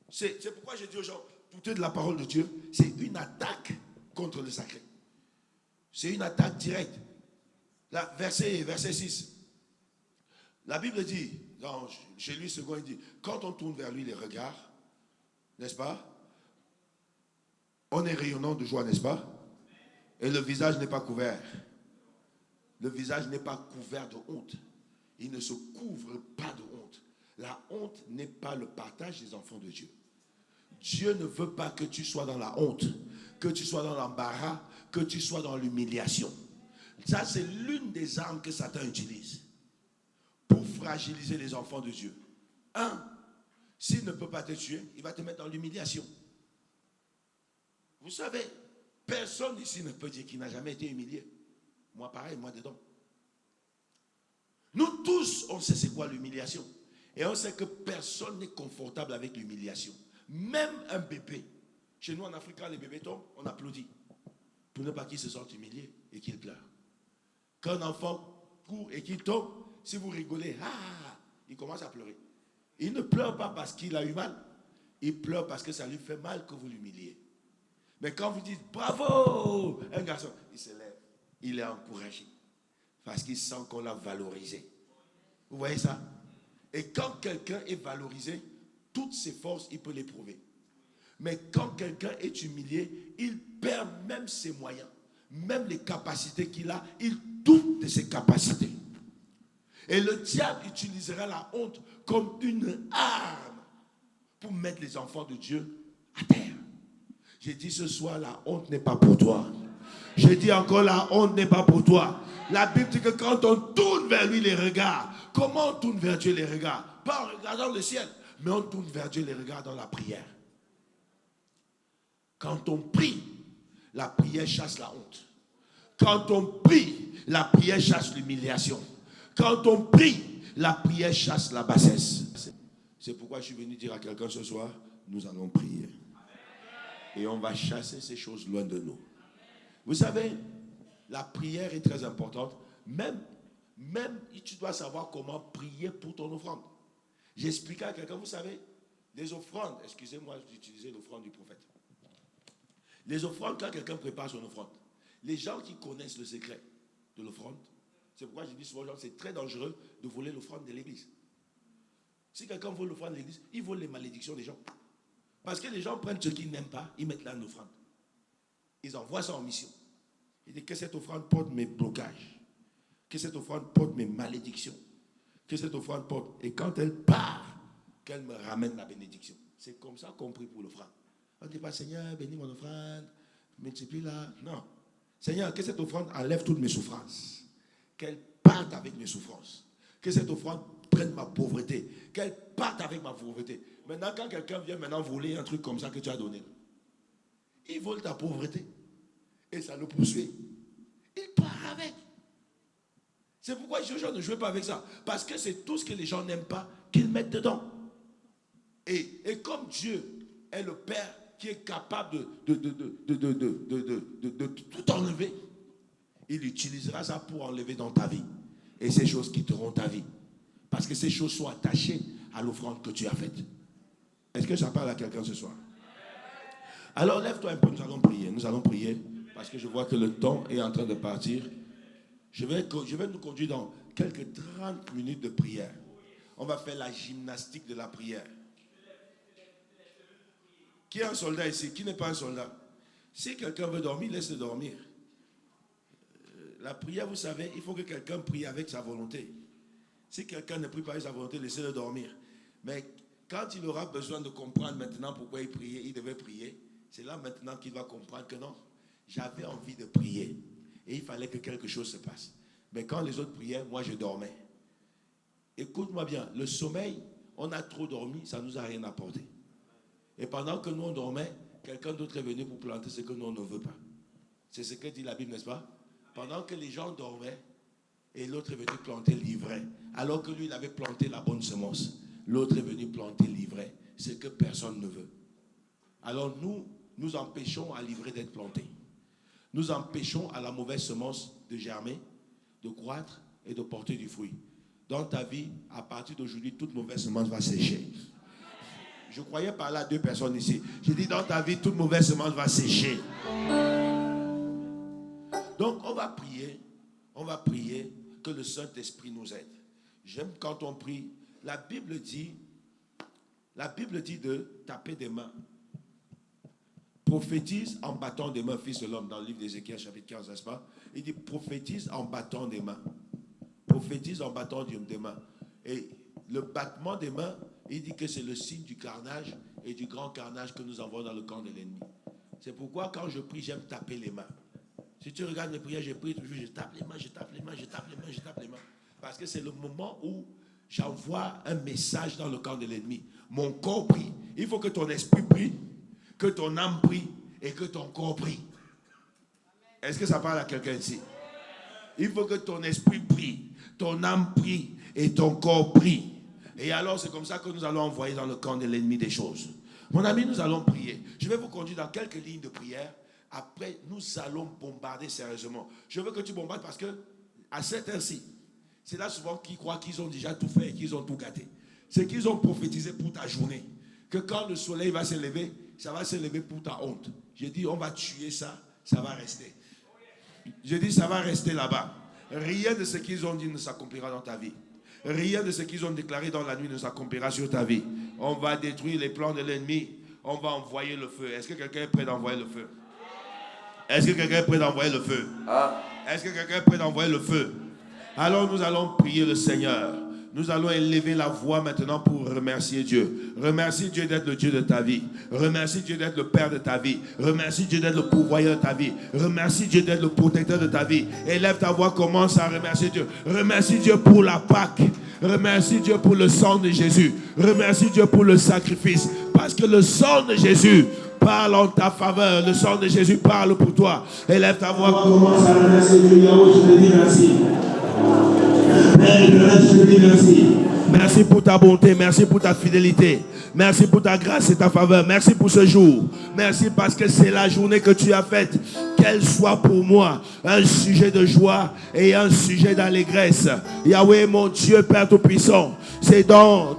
c'est pourquoi je dis aux gens, douter de la parole de Dieu, c'est une attaque contre le sacré. C'est une attaque directe. Là, verset 6. La Bible dit, chez lui, second, il dit, quand on tourne vers lui les regards, n'est-ce pas? On est rayonnant de joie, n'est-ce pas? Et le visage n'est pas couvert. Le visage n'est pas couvert de honte. Il ne se couvre pas de honte. La honte n'est pas le partage des enfants de Dieu. Dieu ne veut pas que tu sois dans la honte, que tu sois dans l'embarras, que tu sois dans l'humiliation. Ça, c'est l'une des armes que Satan utilise pour fragiliser les enfants de Dieu. S'il ne peut pas te tuer, il va te mettre dans l'humiliation. Vous savez, personne ici ne peut dire qu'il n'a jamais été humilié. Moi, pareil, moi dedans. Nous tous, on sait c'est quoi l'humiliation. Et on sait que personne n'est confortable avec l'humiliation. Même un bébé. Chez nous en Afrique, quand les bébés tombent, on applaudit. Pour ne pas qu'ils se sentent humiliés et qu'ils pleurent. Quand un enfant court et qu'il tombe, si vous rigolez, il commence à pleurer. Il ne pleure pas parce qu'il a eu mal. Il pleure parce que ça lui fait mal que vous l'humiliez. Mais quand vous dites bravo, un garçon, il se lève. Il est encouragé. Parce qu'il sent qu'on l'a valorisé. Vous voyez ça? Et quand quelqu'un est valorisé, toutes ses forces, il peut les prouver. Mais quand quelqu'un est humilié, il perd même ses moyens. Même les capacités qu'il a, il doute de ses capacités. Et le diable utilisera la honte comme une arme pour mettre les enfants de Dieu à terre. J'ai dit ce soir, la honte n'est pas pour toi. Je dis encore, la honte n'est pas pour toi. La Bible dit que quand on tourne vers lui les regards, comment on tourne vers Dieu les regards? Pas en regardant le ciel, mais on tourne vers Dieu les regards dans la prière. Quand on prie, la prière chasse la honte. Quand on prie, la prière chasse l'humiliation. Quand on prie, la prière chasse la bassesse. C'est pourquoi je suis venu dire à quelqu'un ce soir, nous allons prier. Et on va chasser ces choses loin de nous. Vous savez, la prière est très importante. Même, tu dois savoir comment prier pour ton offrande. J'ai expliqué à quelqu'un, vous savez, les offrandes, excusez-moi d'utiliser l'offrande du prophète. Les offrandes, quand quelqu'un prépare son offrande, les gens qui connaissent le secret de l'offrande, c'est pourquoi je dis souvent aux gens, c'est très dangereux de voler l'offrande de l'église. Si quelqu'un vole l'offrande de l'église, il vole les malédictions des gens. Parce que les gens prennent ce qu'ils n'aiment pas, ils mettent là une offrande. Ils envoient ça en mission. Il dit que cette offrande porte mes blocages, que cette offrande porte mes malédictions, que cette offrande porte. Et quand elle part, qu'elle me ramène la bénédiction. C'est comme ça qu'on prie pour l'offrande. On ne dit pas, Seigneur, bénis mon offrande, multiplie-la. Non. Seigneur, que cette offrande enlève toutes mes souffrances. Qu'elle parte avec mes souffrances. Que cette offrande prenne ma pauvreté. Qu'elle parte avec ma pauvreté. Maintenant, quand quelqu'un vient maintenant voler un truc comme ça que tu as donné, il vole ta pauvreté. Et ça le poursuit. Il part avec. C'est pourquoi les gens ne jouent pas avec ça. Parce que c'est tout ce que les gens n'aiment pas qu'ils mettent dedans. Et comme Dieu est le Père qui est capable de tout enlever, il utilisera ça pour enlever dans ta vie. Et ces choses quitteront ta vie. Parce que ces choses sont attachées à l'offrande que tu as faite. Est-ce que ça parle à quelqu'un ce soir? Alors lève-toi un peu, nous allons prier. Nous allons prier parce que je vois que le temps est en train de partir. Je vais nous conduire dans quelques 30 minutes de prière. On va faire la gymnastique de la prière. Qui est un soldat ici? Qui n'est pas un soldat? Si quelqu'un veut dormir, laisse-le dormir. La prière, vous savez, il faut que quelqu'un prie avec sa volonté. Si quelqu'un ne prie pas avec sa volonté, laissez-le dormir. Mais quand il aura besoin de comprendre maintenant pourquoi il devait prier, c'est là maintenant qu'il va comprendre que non, j'avais envie de prier. Et il fallait que quelque chose se passe. Mais quand les autres priaient, moi je dormais. Écoute-moi bien, le sommeil, on a trop dormi, ça ne nous a rien apporté. Et pendant que nous on dormait, quelqu'un d'autre est venu pour planter ce que nous on ne veut pas. C'est ce que dit la Bible, n'est-ce pas? Pendant que les gens dormaient, et l'autre est venu planter l'ivraie. Alors que lui, il avait planté la bonne semence. L'autre est venu planter l'ivraie. Ce que personne ne veut. Alors nous empêchons à l'ivraie d'être planté. Nous empêchons à la mauvaise semence de germer, de croître et de porter du fruit. Dans ta vie, à partir d'aujourd'hui, toute mauvaise semence va sécher. Je croyais parler à 2 personnes ici. J'ai dit, dans ta vie, toute mauvaise semence va sécher. Donc, on va prier que le Saint-Esprit nous aide. J'aime quand on prie. La Bible dit de taper des mains. Prophétise en battant des mains, fils de l'homme, dans le livre d'Ézéchiel, chapitre 15, n'est-ce pas? Il dit prophétise en battant des mains. Prophétise en battant des mains. Et le battement des mains, il dit que c'est le signe du carnage et du grand carnage que nous envoyons dans le camp de l'ennemi. C'est pourquoi quand je prie, j'aime taper les mains. Si tu regardes les prières, je prie toujours, je tape les mains, je tape les mains, je tape les mains, je tape les mains. Parce que c'est le moment où j'envoie un message dans le camp de l'ennemi. Mon corps prie. Il faut que ton esprit prie, que ton âme prie et que ton corps prie. Est-ce que ça parle à quelqu'un ici? Il faut que ton esprit prie, ton âme prie et ton corps prie. Et alors c'est comme ça que nous allons envoyer dans le camp de l'ennemi des choses. Mon ami, nous allons prier. Je vais vous conduire dans quelques lignes de prière. Après, nous allons bombarder sérieusement. Je veux que tu bombardes parce que à cette heure-ci, c'est là souvent qu'ils croient qu'ils ont déjà tout fait et qu'ils ont tout gâté. C'est qu'ils ont prophétisé pour ta journée. Que quand le soleil va se lever, ça va se lever pour ta honte. J'ai dit, on va tuer ça, ça va rester. J'ai dit, ça va rester là-bas. Rien de ce qu'ils ont dit ne s'accomplira dans ta vie. Rien de ce qu'ils ont déclaré dans la nuit ne s'accomplira sur ta vie. On va détruire les plans de l'ennemi. On va envoyer le feu. Est-ce que quelqu'un est prêt d'envoyer le feu? Est-ce que quelqu'un est prêt d'envoyer le feu? Est-ce que quelqu'un est prêt d'envoyer le feu? Alors nous allons prier le Seigneur. Nous allons élever la voix maintenant pour remercier Dieu. Remercie Dieu d'être le Dieu de ta vie. Remercie Dieu d'être le Père de ta vie. Remercie Dieu d'être le pourvoyeur de ta vie. Remercie Dieu d'être le protecteur de ta vie. Élève ta voix, commence à remercier Dieu. Remercie Dieu pour la Pâque. Remercie Dieu pour le sang de Jésus. Remercie Dieu pour le sacrifice. Parce que le sang de Jésus parle en ta faveur. Le sang de Jésus parle pour toi. Élève ta voix, commence à remercier Dieu. Je te dis merci. Père, je te dis merci. Merci pour ta bonté, merci pour ta fidélité. Merci pour ta grâce et ta faveur. Merci pour ce jour. Merci parce que c'est la journée que tu as faite. Qu'elle soit pour moi un sujet de joie et un sujet d'allégresse. Yahweh, mon Dieu, Père Tout-Puissant, c'est dans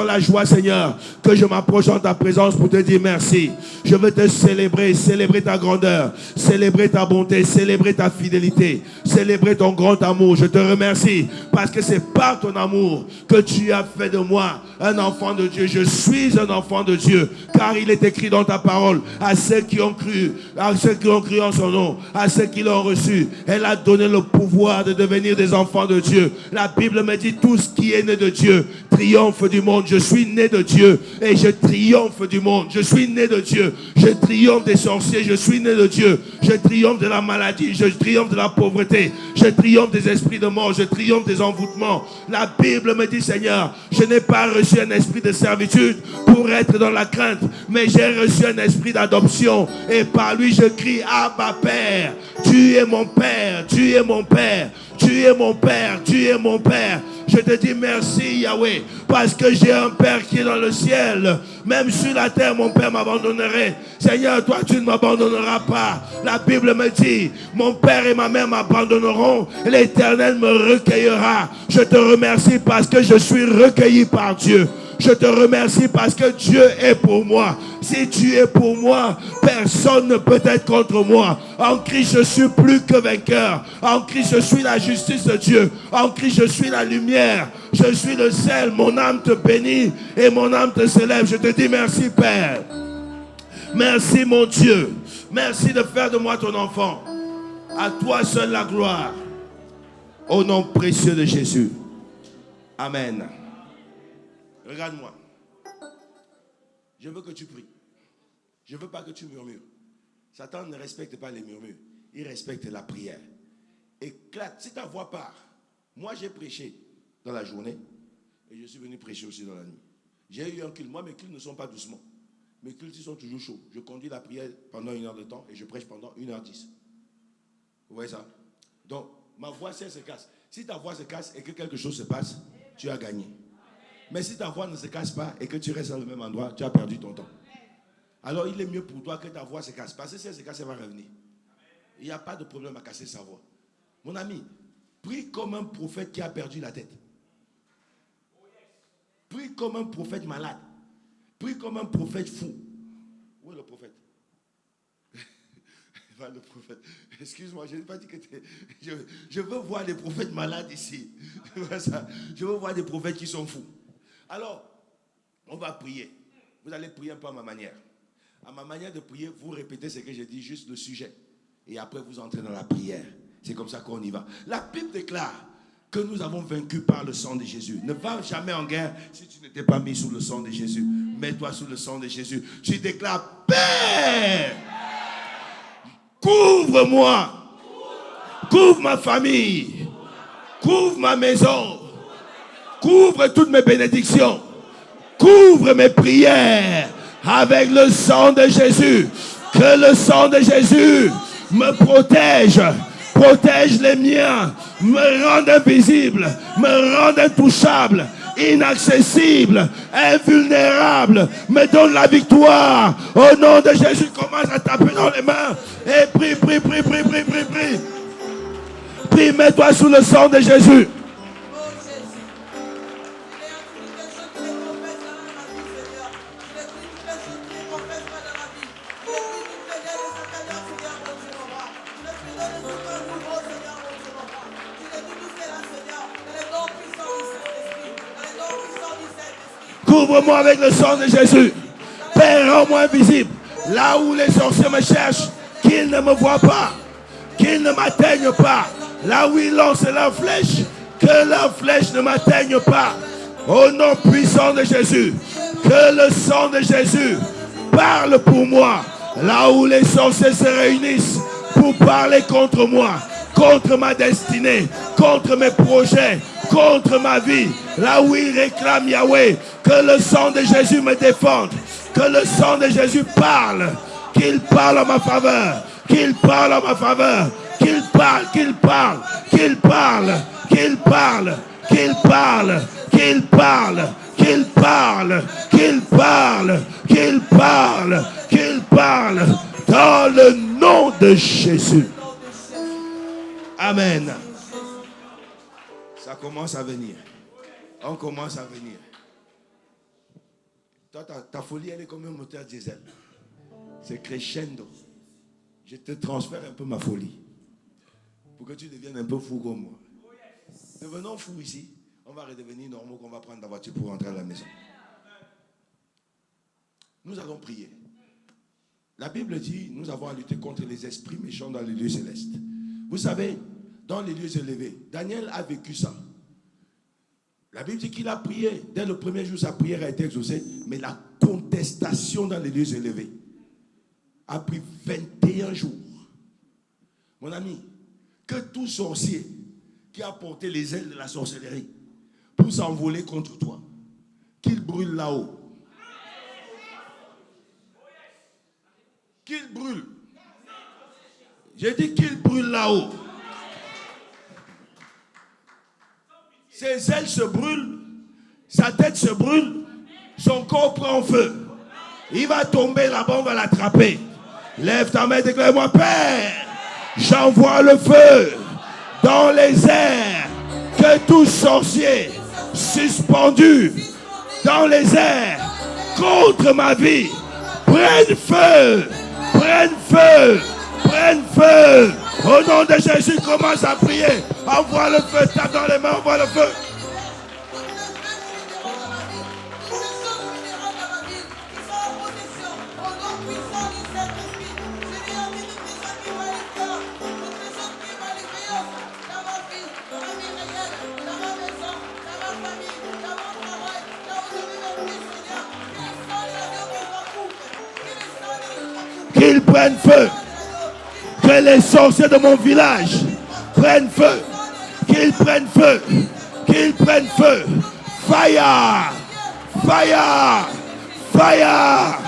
la joie, Seigneur, que je m'approche en ta présence pour te dire merci. Je veux te célébrer ta grandeur, célébrer ta bonté, célébrer ta fidélité, célébrer ton grand amour. Je te remercie parce que c'est par ton amour que tu as fait de moi un enfant de Dieu. Je suis un enfant de Dieu, car il est écrit dans ta parole, à ceux qui ont cru en son nom, à ceux qui l'ont reçu, elle a donné le pouvoir de devenir des enfants de Dieu. La Bible me dit, tout ce qui est né de Dieu triomphe du monde. Je suis né de Dieu et je triomphe du monde. Je suis né de Dieu, je triomphe des sorciers. Je suis né de Dieu, je triomphe de la maladie, je triomphe de la pauvreté, je triomphe des esprits de mort, je triomphe des envoûtements. La Bible me dit, Seigneur, je n'ai pas reçu un esprit de servitude pour être dans la crainte, mais j'ai reçu un esprit d'adoption et par lui je crie, Abba Père. Tu es mon Père, tu es mon Père, tu es mon Père, tu es mon Père. Je te dis merci, Yahweh, parce que j'ai un Père qui est dans le ciel. Même sur la terre, mon Père m'abandonnerait. Seigneur, toi, tu ne m'abandonneras pas. La Bible me dit, mon Père et ma mère m'abandonneront, l'Éternel me recueillera. Je te remercie parce que je suis recueilli par Dieu. Je te remercie parce que Dieu est pour moi. Si tu es pour moi, personne ne peut être contre moi. En Christ, je suis plus que vainqueur. En Christ, je suis la justice de Dieu. En Christ, je suis la lumière. Je suis le sel. Mon âme te bénit et mon âme te célèbre. Je te dis merci, Père. Merci, mon Dieu. Merci de faire de moi ton enfant. À toi seul la gloire. Au nom précieux de Jésus. Amen. Regarde-moi. Je veux que tu pries. Je ne veux pas que tu murmures. Satan ne respecte pas les murmures. Il respecte la prière. Éclate. Si ta voix part. Moi, j'ai prêché dans la journée et je suis venu prêcher aussi dans la nuit. J'ai eu un culte. Moi, mes cultes ne sont pas doucement. Mes cultes, ils sont toujours chauds. Je conduis la prière pendant 1 heure de temps et je prêche pendant 1h10. Vous voyez ça? Donc, ma voix, si elle se casse. Si ta voix se casse et que quelque chose se passe, tu as gagné. Mais si ta voix ne se casse pas et que tu restes dans le même endroit, tu as perdu ton temps. Alors il est mieux pour toi que ta voix se casse. Parce que si elle se casse, elle va revenir. Il n'y a pas de problème à casser sa voix. Mon ami, prie comme un prophète qui a perdu la tête. Prie comme un prophète malade. Prie comme un prophète fou. Où est le prophète? Le prophète. Excuse-moi, je n'ai pas dit que je veux voir des prophètes malades ici. Je veux voir des prophètes qui sont fous. Alors, on va prier. Vous allez prier un peu à ma manière. À ma manière de prier, vous répétez ce que j'ai dit, juste le sujet. Et après, vous entrez dans la prière. C'est comme ça qu'on y va. La Bible déclare que nous avons vaincu par le sang de Jésus. Ne va jamais en guerre si tu n'étais pas mis sous le sang de Jésus. Mets-toi sous le sang de Jésus. Tu déclares, Père, couvre-moi. Couvre ma famille. Couvre ma maison. Couvre toutes mes bénédictions. Couvre mes prières avec le sang de Jésus. Que le sang de Jésus me protège. Protège les miens. Me rende invisible. Me rende intouchable. Inaccessible. Invulnérable. Me donne la victoire. Au nom de Jésus, commence à taper dans les mains. Et prie, prie, prie, prie, prie, prie, prie. Prie, mets-toi sous le sang de Jésus. Couvre-moi avec le sang de Jésus. Père, rends-moi invisible. Là où les sorciers me cherchent, qu'ils ne me voient pas, qu'ils ne m'atteignent pas. Là où ils lancent leurs flèches, que leurs flèches ne m'atteignent pas. Au nom puissant de Jésus, que le sang de Jésus parle pour moi. Là où les sorciers se réunissent pour parler contre moi, contre ma destinée, contre mes projets, contre ma vie. Là où ils réclament Yahweh, que le sang de Jésus me défende. Que le sang de Jésus parle. Qu'il parle en ma faveur. Qu'il parle en ma faveur. Qu'il parle, qu'il parle, qu'il parle, qu'il parle, qu'il parle, qu'il parle, qu'il parle, qu'il parle, qu'il parle, qu'il parle, dans le nom de Jésus. Amen. Ça commence à venir. On commence à venir. Toi, ta folie, elle est comme un moteur diesel. C'est crescendo. Je te transfère un peu ma folie. Pour que tu deviennes un peu fou comme moi. Devenons fous ici. On va redevenir normaux, qu'on va prendre la voiture pour rentrer à la maison. Nous allons prier. La Bible dit, nous avons à lutter contre les esprits méchants dans les lieux célestes. Vous savez, dans les lieux élevés, Daniel a vécu ça. La Bible dit qu'il a prié. Dès le premier jour, sa prière a été exaucée. Mais la contestation dans les lieux élevés a pris 21 jours. Mon ami, que tout sorcier qui a porté les ailes de la sorcellerie pour s'envoler contre toi, qu'il brûle là-haut. Qu'il brûle. J'ai dit qu'il brûle là-haut. Ses ailes se brûlent, sa tête se brûle, son corps prend feu. Il va tomber là-bas, on va l'attraper. Lève ta main, déclare-moi, Père, j'envoie le feu dans les airs. Que tout sorcier suspendu dans les airs contre ma vie prenne feu, prenne feu, prenne feu. Au nom de Jésus, commence à prier. Envoie le feu, tape dans les mains, envoie le feu. Qu'ils prennent feu. Que les sorciers de mon village prennent feu. Qu'ils prennent feu. Qu'ils prennent feu. Fire. Fire. Fire.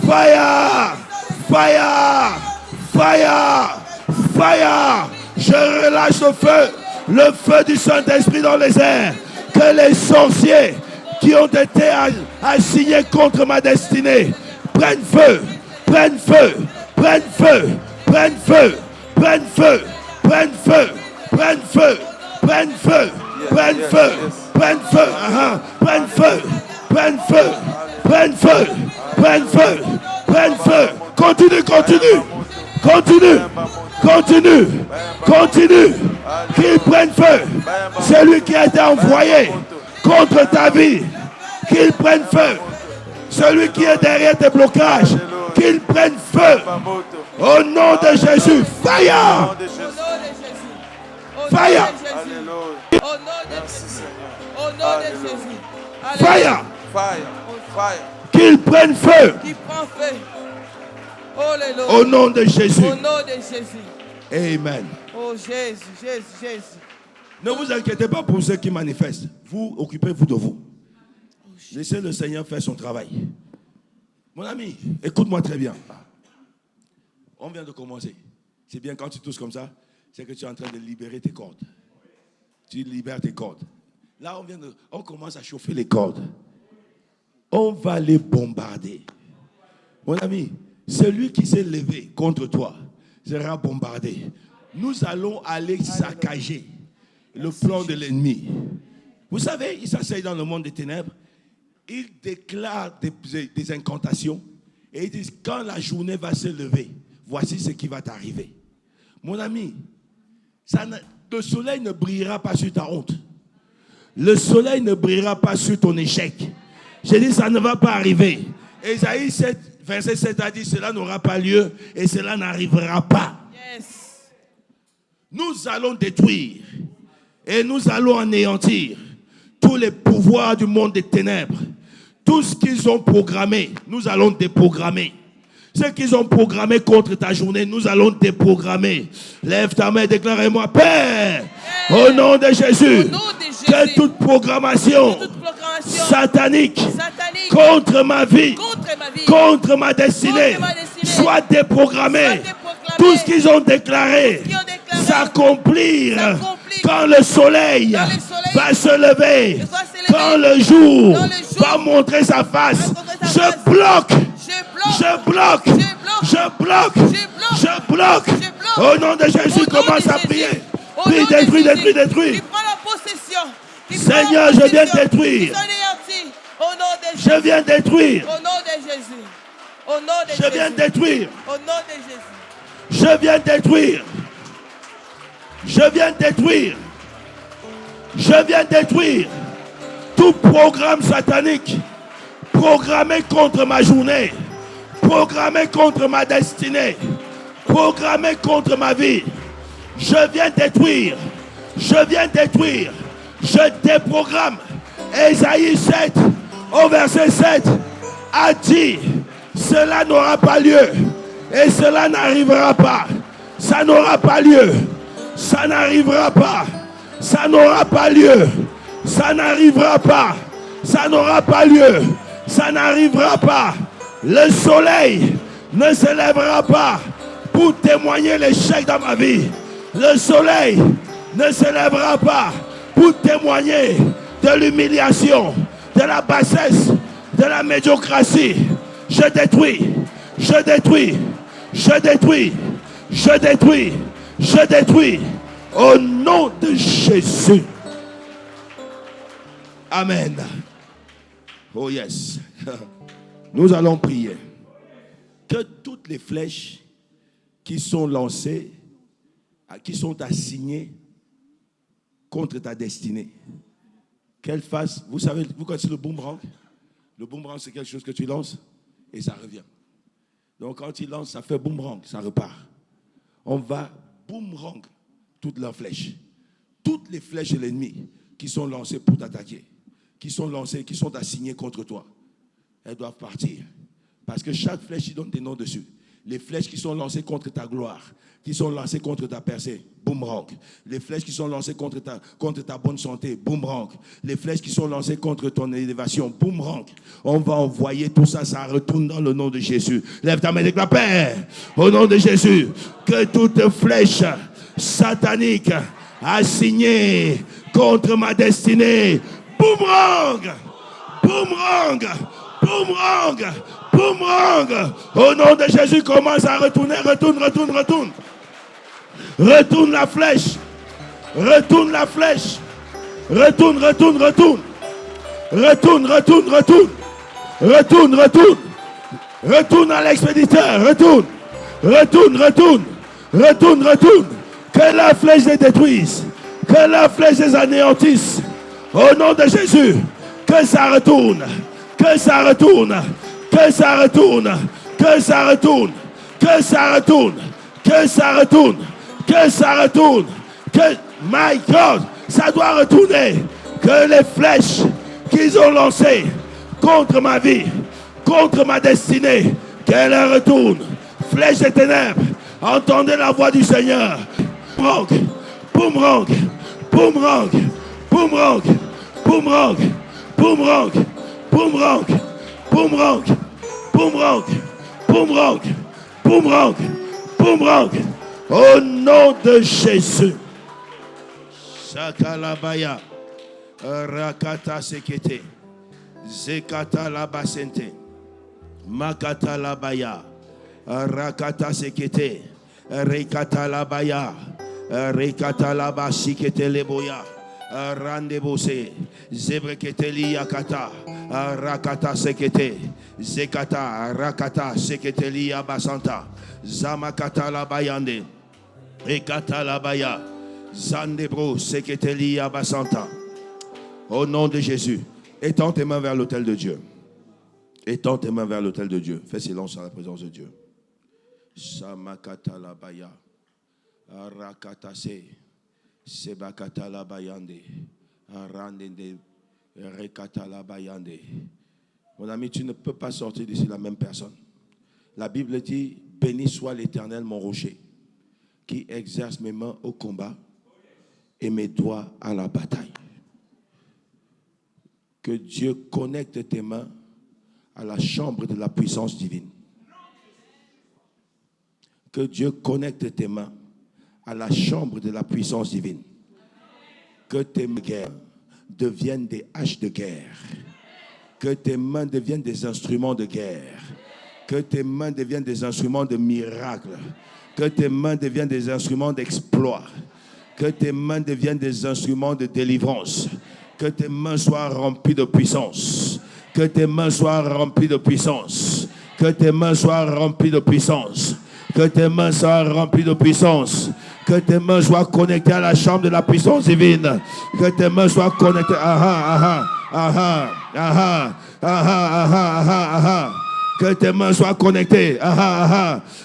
Fire. Fire. Fire. Fire. Je relâche le feu du Saint-Esprit dans les airs. Que les sorciers qui ont été assignés contre ma destinée prennent feu. Prennent feu. Prennent feu. Prenne feu, prenne feu, prenne feu, prenne feu, prenne feu, prenne feu, prenne feu, prenne feu, prenne feu, prenne feu, prenne feu, prenne feu. Continue, continue, continue, continue, continue. Qu'il prenne feu. Celui qui a été envoyé contre ta vie, qu'il prenne feu. Celui qui est derrière tes blocages, qu'il prenne feu. Au nom de Jésus, fire! Fire! Au nom de Jésus. Au nom de Jésus. Fire! Fire. Qu'il prenne feu. Qu'il prenne feu. Oh, au nom de Jésus. Au nom de Jésus. Amen. Oh Jésus, Jésus, Jésus. Ne vous inquiétez pas pour ceux qui manifestent. Vous, occupez-vous de vous. Laissez le Seigneur faire son travail. Mon ami, écoute-moi très bien. On vient de commencer. C'est bien quand tu tousses comme ça, c'est que tu es en train de libérer tes cordes. Tu libères tes cordes. Là, on commence à chauffer les cordes. On va les bombarder. Mon ami, celui qui s'est levé contre toi sera bombardé. Nous allons aller saccager le plan de l'ennemi. Vous savez, il s'asseye dans le monde des ténèbres. Il déclare des incantations. Et il dit, quand la journée va se lever, voici ce qui va t'arriver. Mon ami, le soleil ne brillera pas sur ta honte. Le soleil ne brillera pas sur ton échec. J'ai dit, ça ne va pas arriver. Ésaïe 7, verset 7 a dit, cela n'aura pas lieu et cela n'arrivera pas. Yes. Nous allons détruire et nous allons anéantir tous les pouvoirs du monde des ténèbres. Tout ce qu'ils ont programmé, nous allons déprogrammer. Ce qu'ils ont programmé contre ta journée, nous allons déprogrammer. Lève ta main, déclarez-moi, Père, au nom de Jésus, que toute programmation satanique contre ma vie, contre ma destinée, soit déprogrammée. Tout ce qu'ils ont déclaré s'accomplir quand le soleil va se lever quand le jour va montrer sa face, je bloque. Je bloque. Je bloque. Je bloque. Au nom de Jésus, commence à prier. Puis détruis. Qui prend la possession. Seigneur, je viens détruire. Je viens détruire. Au nom de Jésus. Au nom de Jésus. Je viens détruire. Au nom de Jésus. Je viens détruire. Je viens détruire. Je viens détruire tout programme satanique programmé contre ma journée, programmé contre ma destinée, programmé contre ma vie. Je viens détruire. Je viens détruire. Je déprogramme. Ésaïe 7 au verset 7 a dit, cela n'aura pas lieu et cela n'arrivera pas. Ça n'aura pas lieu. Ça n'arrivera pas. Ça n'aura pas lieu. Ça n'arrivera pas. Ça n'aura pas lieu. Ça n'arrivera pas. Le soleil ne se lèvera pas pour témoigner l'échec dans ma vie. Le soleil ne se lèvera pas pour témoigner de l'humiliation, de la bassesse, de la médiocratie. Je détruis. Je détruis. Je détruis. Je détruis. Je détruis. Au nom de Jésus. Amen. Oh yes. Nous allons prier. Que toutes les flèches qui sont lancées, qui sont assignées contre ta destinée, qu'elles fassent, vous savez, vous connaissez le boomerang? Le boomerang, c'est quelque chose que tu lances et ça revient. Donc quand tu lances, ça fait boomerang, ça repart. On va boomerang toutes leurs flèches. Toutes les flèches de l'ennemi qui sont lancées pour t'attaquer, qui sont lancées, qui sont assignées contre toi, elles doivent partir. Parce que chaque flèche, il donne des noms dessus. Les flèches qui sont lancées contre ta gloire, qui sont lancées contre ta percée, boomerang. Les flèches qui sont lancées contre ta bonne santé, boomerang. Les flèches qui sont lancées contre ton élévation, boomerang. On va envoyer tout ça, ça retourne dans le nom de Jésus. Lève ta main avec la paix. Au nom de Jésus, que toute flèche satanique assignée contre ma destinée, boomerang, boomerang, boomerang, boomerang. Au nom de Jésus, commence à retourner, retourne. Retourne la flèche. Retourne la flèche. Retourne. Retourne à l'expéditeur. Retourne. Que la flèche les détruise. Que la flèche les anéantisse. Au nom de Jésus. Que ça retourne. Que ça retourne. Que ça retourne. Que ça retourne. Que ça retourne. Que ça retourne. Que ça retourne. Que, my God, ça doit retourner. Que les flèches qu'ils ont lancées contre ma vie, contre ma destinée, qu'elles retournent. Flèches des ténèbres, entendez la voix du Seigneur. Boomerang, boomerang, boomerang, boomerang, boomerang, boomerang, boomerang, boomerang, boomerang, boomerang, boomerang. Au nom de Jésus. Sakalabaya. Rakata sekete. Zekata labasente. Makata labaya. Rakata sekete. Rekata labaya. Rekata labasikete leboya. Randebose. Zebreketeli yakata. Rakata sekete. Zekata. Rakata seketeli abasanta. Zamakata labayande. Ekata labaya. Zandebro seketeli abasanta. Au nom de Jésus, étends tes mains vers l'autel de Dieu. Étends tes mains vers l'autel de Dieu. Fais silence à la présence de Dieu. Samakata labaya. Arakatase. Sebakata labayande. Arandende. Rekata labayande. Mon ami, tu ne peux pas sortir d'ici la même personne. La Bible dit, béni soit l'Éternel, mon rocher, qui exerce mes mains au combat et mes doigts à la bataille. Que Dieu connecte tes mains à la chambre de la puissance divine. Que Dieu connecte tes mains à la chambre de la puissance divine. Que tes guerres deviennent des haches de guerre. Que tes mains deviennent des instruments de guerre. Que tes mains deviennent des instruments de miracles. Que tes mains deviennent des instruments d'exploit. Que tes mains deviennent des instruments de délivrance. Que tes mains soient remplies de puissance. Que tes mains soient remplies de puissance. Que tes mains soient remplies de puissance. Que tes mains soient remplies de puissance. Que tes mains soient connectées à la chambre de la puissance divine. Que tes mains soient connectées. Que tes mains soient connectées.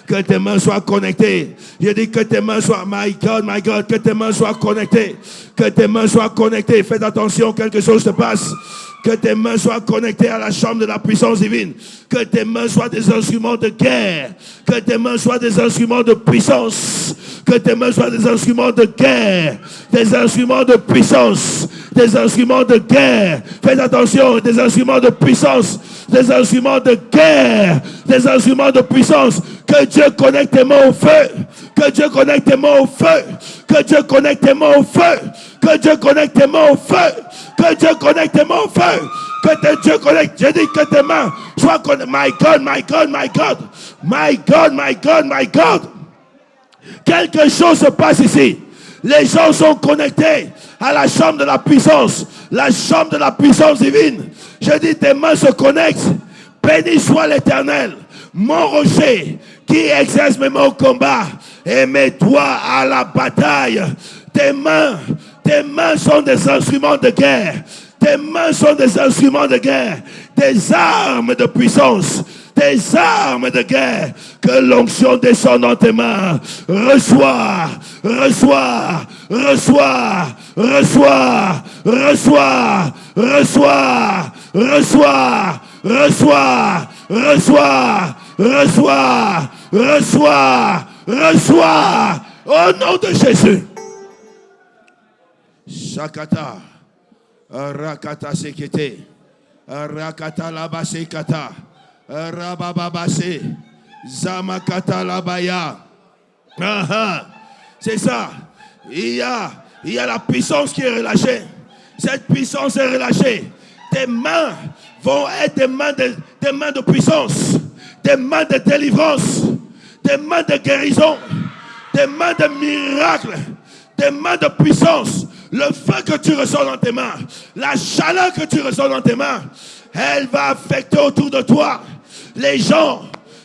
Que tes mains soient connectées. Je dis que tes mains soient, my God, que tes mains soient connectées. Que tes mains soient connectées. Faites attention, quelque chose se passe. Que tes mains soient connectées à la chambre de la puissance divine. Que tes mains soient des instruments de guerre. Que tes mains soient des instruments de puissance. Que tes mains soient des instruments de guerre. Des instruments de puissance. Des instruments de guerre. Faites attention, des instruments de puissance. Des instruments de guerre. Des instruments de puissance. Que Dieu connecte tes mains au feu. Que Dieu connecte tes mains au feu. Que Dieu connecte tes mains au feu. Que Dieu connecte tes mains au feu. Que Dieu connecte tes mains au feu. Que Dieu connecte. Je dis que tes mains soient connectées. My God, my God, my God. My God, my God, my God. Quelque chose se passe ici. Les gens sont connectés à la chambre de la puissance. La chambre de la puissance divine. Je dis tes mains se connectent. Béni soit l'Éternel, mon rocher, qui exerce mes mains au combat et mes doigts à la bataille. Tes mains sont des instruments de guerre. Tes mains sont des instruments de guerre. Des armes de puissance. Des armes de guerre. Que l'onction descende dans tes mains. Reçois, reçois, reçois, reçois, reçois, reçois, reçois, reçois, reçois, reçois, reçois, reçois. Au nom de Jésus. Shakata. Rakata sekete. Rakata labase kata. Rabababase. Zamakata labaya. C'est ça. Il y a la puissance qui est relâchée. Cette puissance est relâchée. Tes mains vont être des mains de puissance. Des mains de délivrance. Des mains de guérison. Des mains de miracles. Des mains de puissance. Le feu que tu ressens dans tes mains, la chaleur que tu ressens dans tes mains, elle va affecter autour de toi. Les gens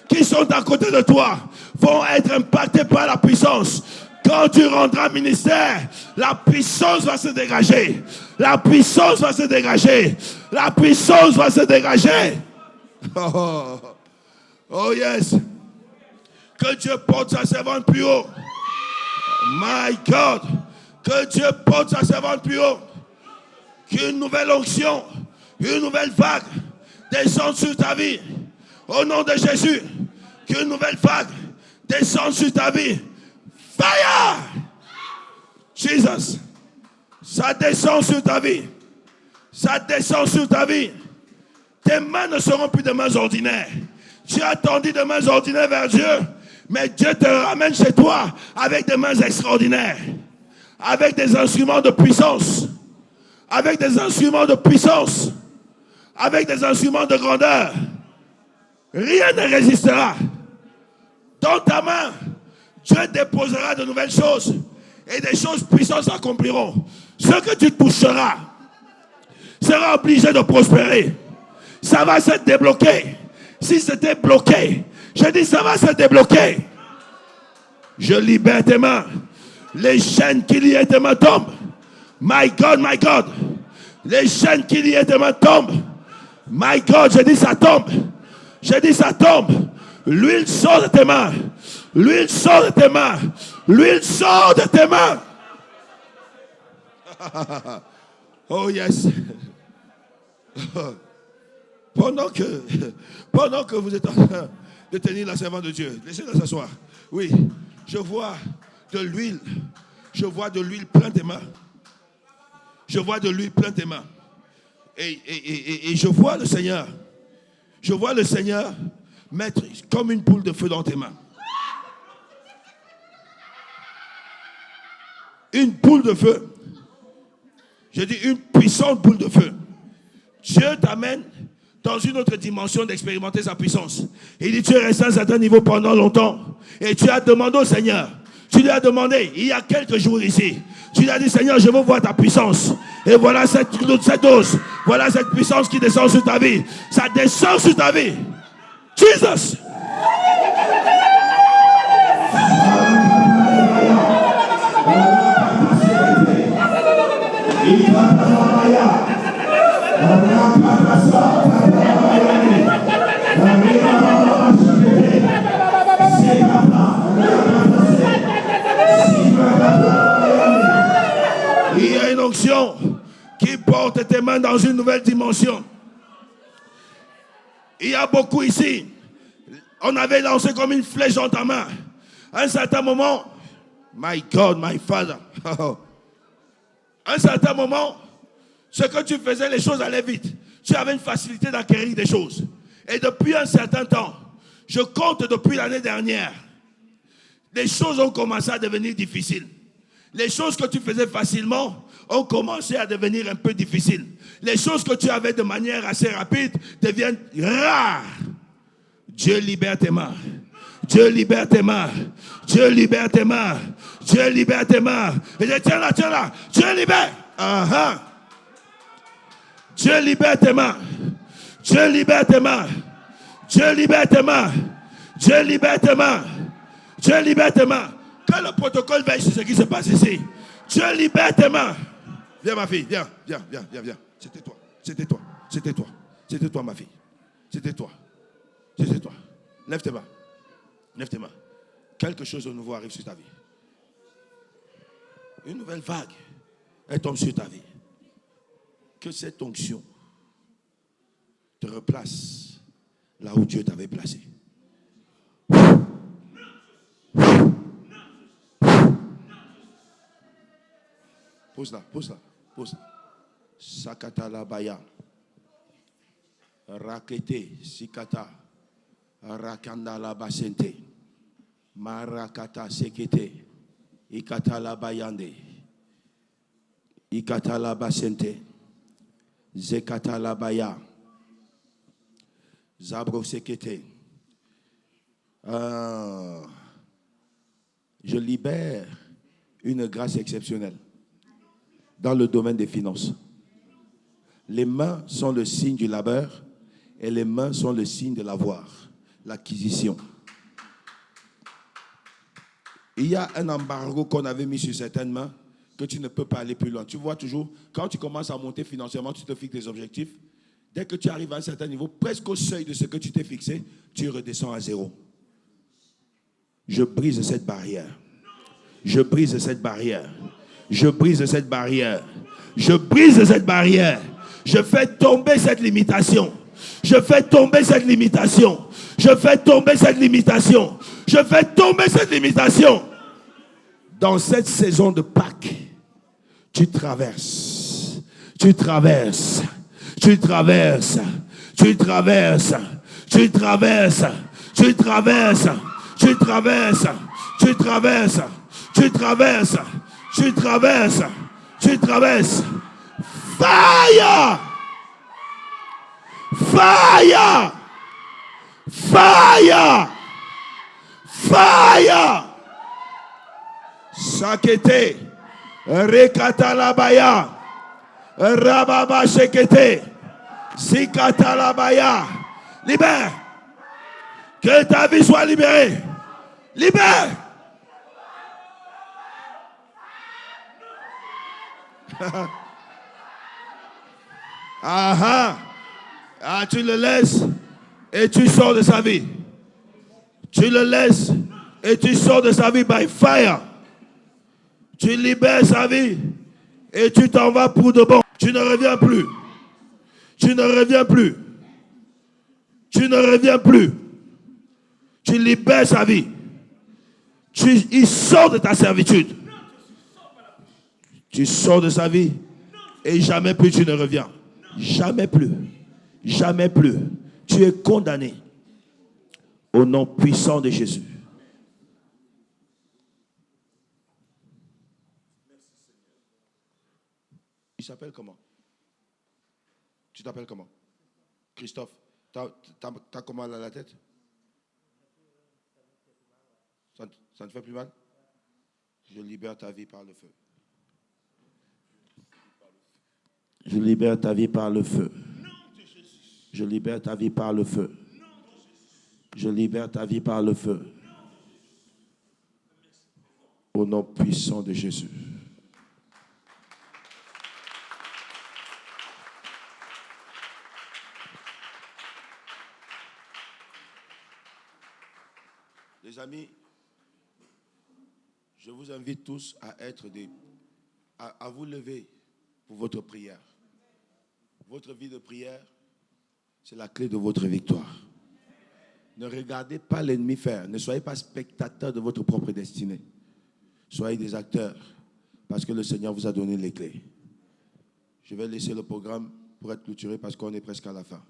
qui sont à côté de toi vont être impactés par la puissance. Quand tu rendras ministère, la puissance va se dégager. La puissance va se dégager. La puissance va se dégager. Oh yes. Que Dieu porte sa servante plus haut. My God. Que Dieu porte sa servante plus haut. Qu'une nouvelle onction, une nouvelle vague descende sur ta vie. Au nom de Jésus. Qu'une nouvelle vague descende sur ta vie. Fire! Jesus. Ça descend sur ta vie. Ça descend sur ta vie. Tes mains ne seront plus des mains ordinaires. Tu as tendu des mains ordinaires vers Dieu. Mais Dieu te ramène chez toi avec des mains extraordinaires. Avec des instruments de puissance. Avec des instruments de puissance. Avec des instruments de grandeur. Rien ne résistera. Dans ta main, Dieu déposera de nouvelles choses. Et des choses puissantes s'accompliront. Ce que tu toucheras sera obligé de prospérer. Ça va se débloquer. Si c'était bloqué, je dis ça va se débloquer. Je libère tes mains. Les chaînes qui liaient tes mains tombent. My God, my God. Les chaînes qui liaient tes mains tombent. My God, je dis ça tombe. Je dis ça tombe. L'huile sort de tes mains. L'huile sort de tes mains. L'huile sort de tes mains. Oh yes. Pendant que vous êtes en train de tenir la servante de Dieu, laissez-la s'asseoir. Oui, je vois de l'huile. Je vois de l'huile plein tes mains. Je vois de l'huile plein tes mains. Et je vois le Seigneur. Je vois le Seigneur mettre comme une boule de feu dans tes mains. Une boule de feu. Je dis une puissante boule de feu. Dieu t'amène dans une autre dimension d'expérimenter sa puissance. Il dit, tu es resté à un certain niveau pendant longtemps. Et tu as demandé au Seigneur. Tu lui as demandé, il y a quelques jours ici. Tu lui as dit, Seigneur, je veux voir ta puissance. Et voilà cette dose. Voilà cette puissance qui descend sur ta vie. Ça descend sur ta vie. Jesus. Il y a une onction qui porte tes mains dans une nouvelle dimension. Il y a beaucoup ici. On avait lancé comme une flèche dans ta main. À un certain moment, my God, my Father. À un certain moment, ce que tu faisais, les choses allaient vite. Tu avais une facilité d'acquérir des choses. Et depuis un certain temps, je compte depuis l'année dernière, les choses ont commencé à devenir difficiles. Les choses que tu faisais facilement ont commencé à devenir un peu difficiles. Les choses que tu avais de manière assez rapide deviennent rares. Dieu libère tes mains. Dieu libère tes mains. Dieu libère tes mains. Dieu libère tes mains. Et je tiens là. Dieu libère. Uh-huh. Dieu libère tes mains. Dieu libère tes mains. Dieu libère tes mains. Dieu libère tes mains. Dieu libère tes mains. Quand le protocole veille sur ce qui se passe ici, Dieu libère tes mains. Viens ma fille, viens. C'était toi ma fille. C'était toi. Lève tes mains. Quelque chose de nouveau arrive sur ta vie. Une nouvelle vague, elle tombe sur ta vie. Que cette onction te replace là où Dieu t'avait placé. Pose là. Sakata la baya. Rakete, sikata. Rakanda la basente. Marakata sekete. Ikata la bayande. Ikata la basente. Zekata la baya. Zabro sekete. Je libère une grâce exceptionnelle dans le domaine des finances. Les mains sont le signe du labeur et les mains sont le signe de l'avoir, l'acquisition. Il y a un embargo qu'on avait mis sur certaines mains que tu ne peux pas aller plus loin. Tu vois toujours, quand tu commences à monter financièrement, tu te fixes des objectifs. Dès que tu arrives à un certain niveau, presque au seuil de ce que tu t'es fixé, tu redescends à zéro. Je brise cette barrière. Je brise cette barrière. Je brise cette barrière. Je brise cette barrière. Je fais tomber cette limitation. Je fais tomber cette limitation. Je fais tomber cette limitation. Je fais tomber cette limitation. Dans cette saison de Pâques, tu traverses. Tu traverses. Tu traverses. Tu traverses. Tu traverses. Tu traverses. Tu traverses. Tu traverses. Tu traverses. Tu traverses. Tu traverses. Fire! Fire! Fire! Fire! Sakete. Rekatalabaya. Rababa shekete. Sikatalabaya. Libère. Que ta vie soit libérée. Libère. Tu le laisses et tu sors de sa vie. Tu le laisses et tu sors de sa vie by fire. Tu libères sa vie et tu t'en vas pour de bon. Tu ne reviens plus. Tu ne reviens plus. Tu ne reviens plus. Tu libères sa vie. Il sort de ta servitude. Tu sors de sa vie et jamais plus tu ne reviens. Jamais plus. Jamais plus. Tu es condamné au nom puissant de Jésus. s'appelle comment? Tu t'appelles comment? Christophe. T'as comment à la tête? Ça ne fait plus mal? Je libère ta vie par le feu. Je libère ta vie par le feu. Je libère ta vie par le feu. Je libère ta vie par le feu. Au nom puissant de Jésus. Les amis, je vous invite tous à vous lever pour votre prière. Votre vie de prière, c'est la clé de votre victoire. Ne regardez pas l'ennemi faire. Ne soyez pas spectateurs de votre propre destinée. Soyez des acteurs, parce que le Seigneur vous a donné les clés. Je vais laisser le programme pour être clôturé parce qu'on est presque à la fin.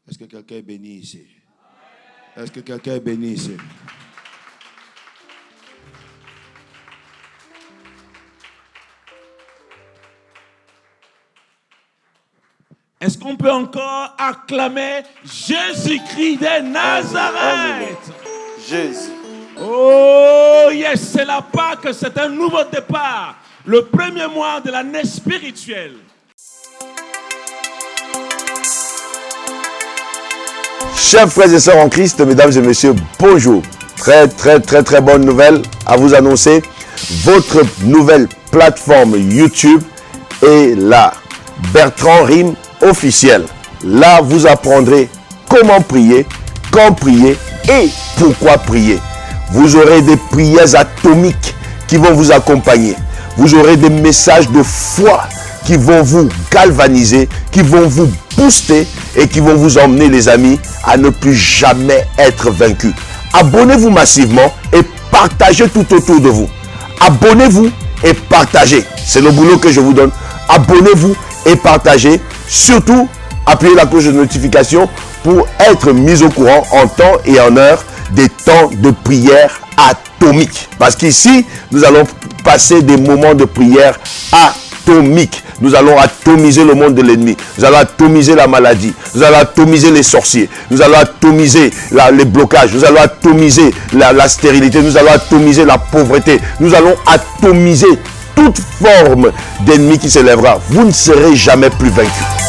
Est-ce que quelqu'un est béni ici? Est-ce que quelqu'un est béni ici? Est-ce qu'on peut encore acclamer Jésus-Christ de Nazareth? Jésus. Oh yes, c'est la Pâque, c'est un nouveau départ. Le premier mois de l'année spirituelle. Chers frères et sœurs en Christ, mesdames et messieurs, bonjour. Très bonne nouvelle à vous annoncer. Votre nouvelle plateforme YouTube est là. Bertrand Rime officiel. Là, vous apprendrez comment prier, quand prier et pourquoi prier. Vous aurez des prières atomiques qui vont vous accompagner. Vous aurez des messages de foi qui vont vous galvaniser, qui vont vous booster et qui vont vous emmener, les amis, à ne plus jamais être vaincus. Abonnez-vous massivement et partagez tout autour de vous. Abonnez-vous et partagez. C'est le boulot que je vous donne. Abonnez-vous et partagez. Surtout, appuyez la cloche de notification pour être mis au courant en temps et en heure des temps de prière atomiques. Parce qu'ici, nous allons passer des moments de prière atomiques. Nous allons atomiser le monde de l'ennemi. Nous allons atomiser la maladie. Nous allons atomiser les sorciers. Nous allons atomiser les blocages. Nous allons atomiser la stérilité. Nous allons atomiser la pauvreté. Nous allons atomiser toute forme d'ennemi qui s'élèvera. Vous ne serez jamais plus vaincu.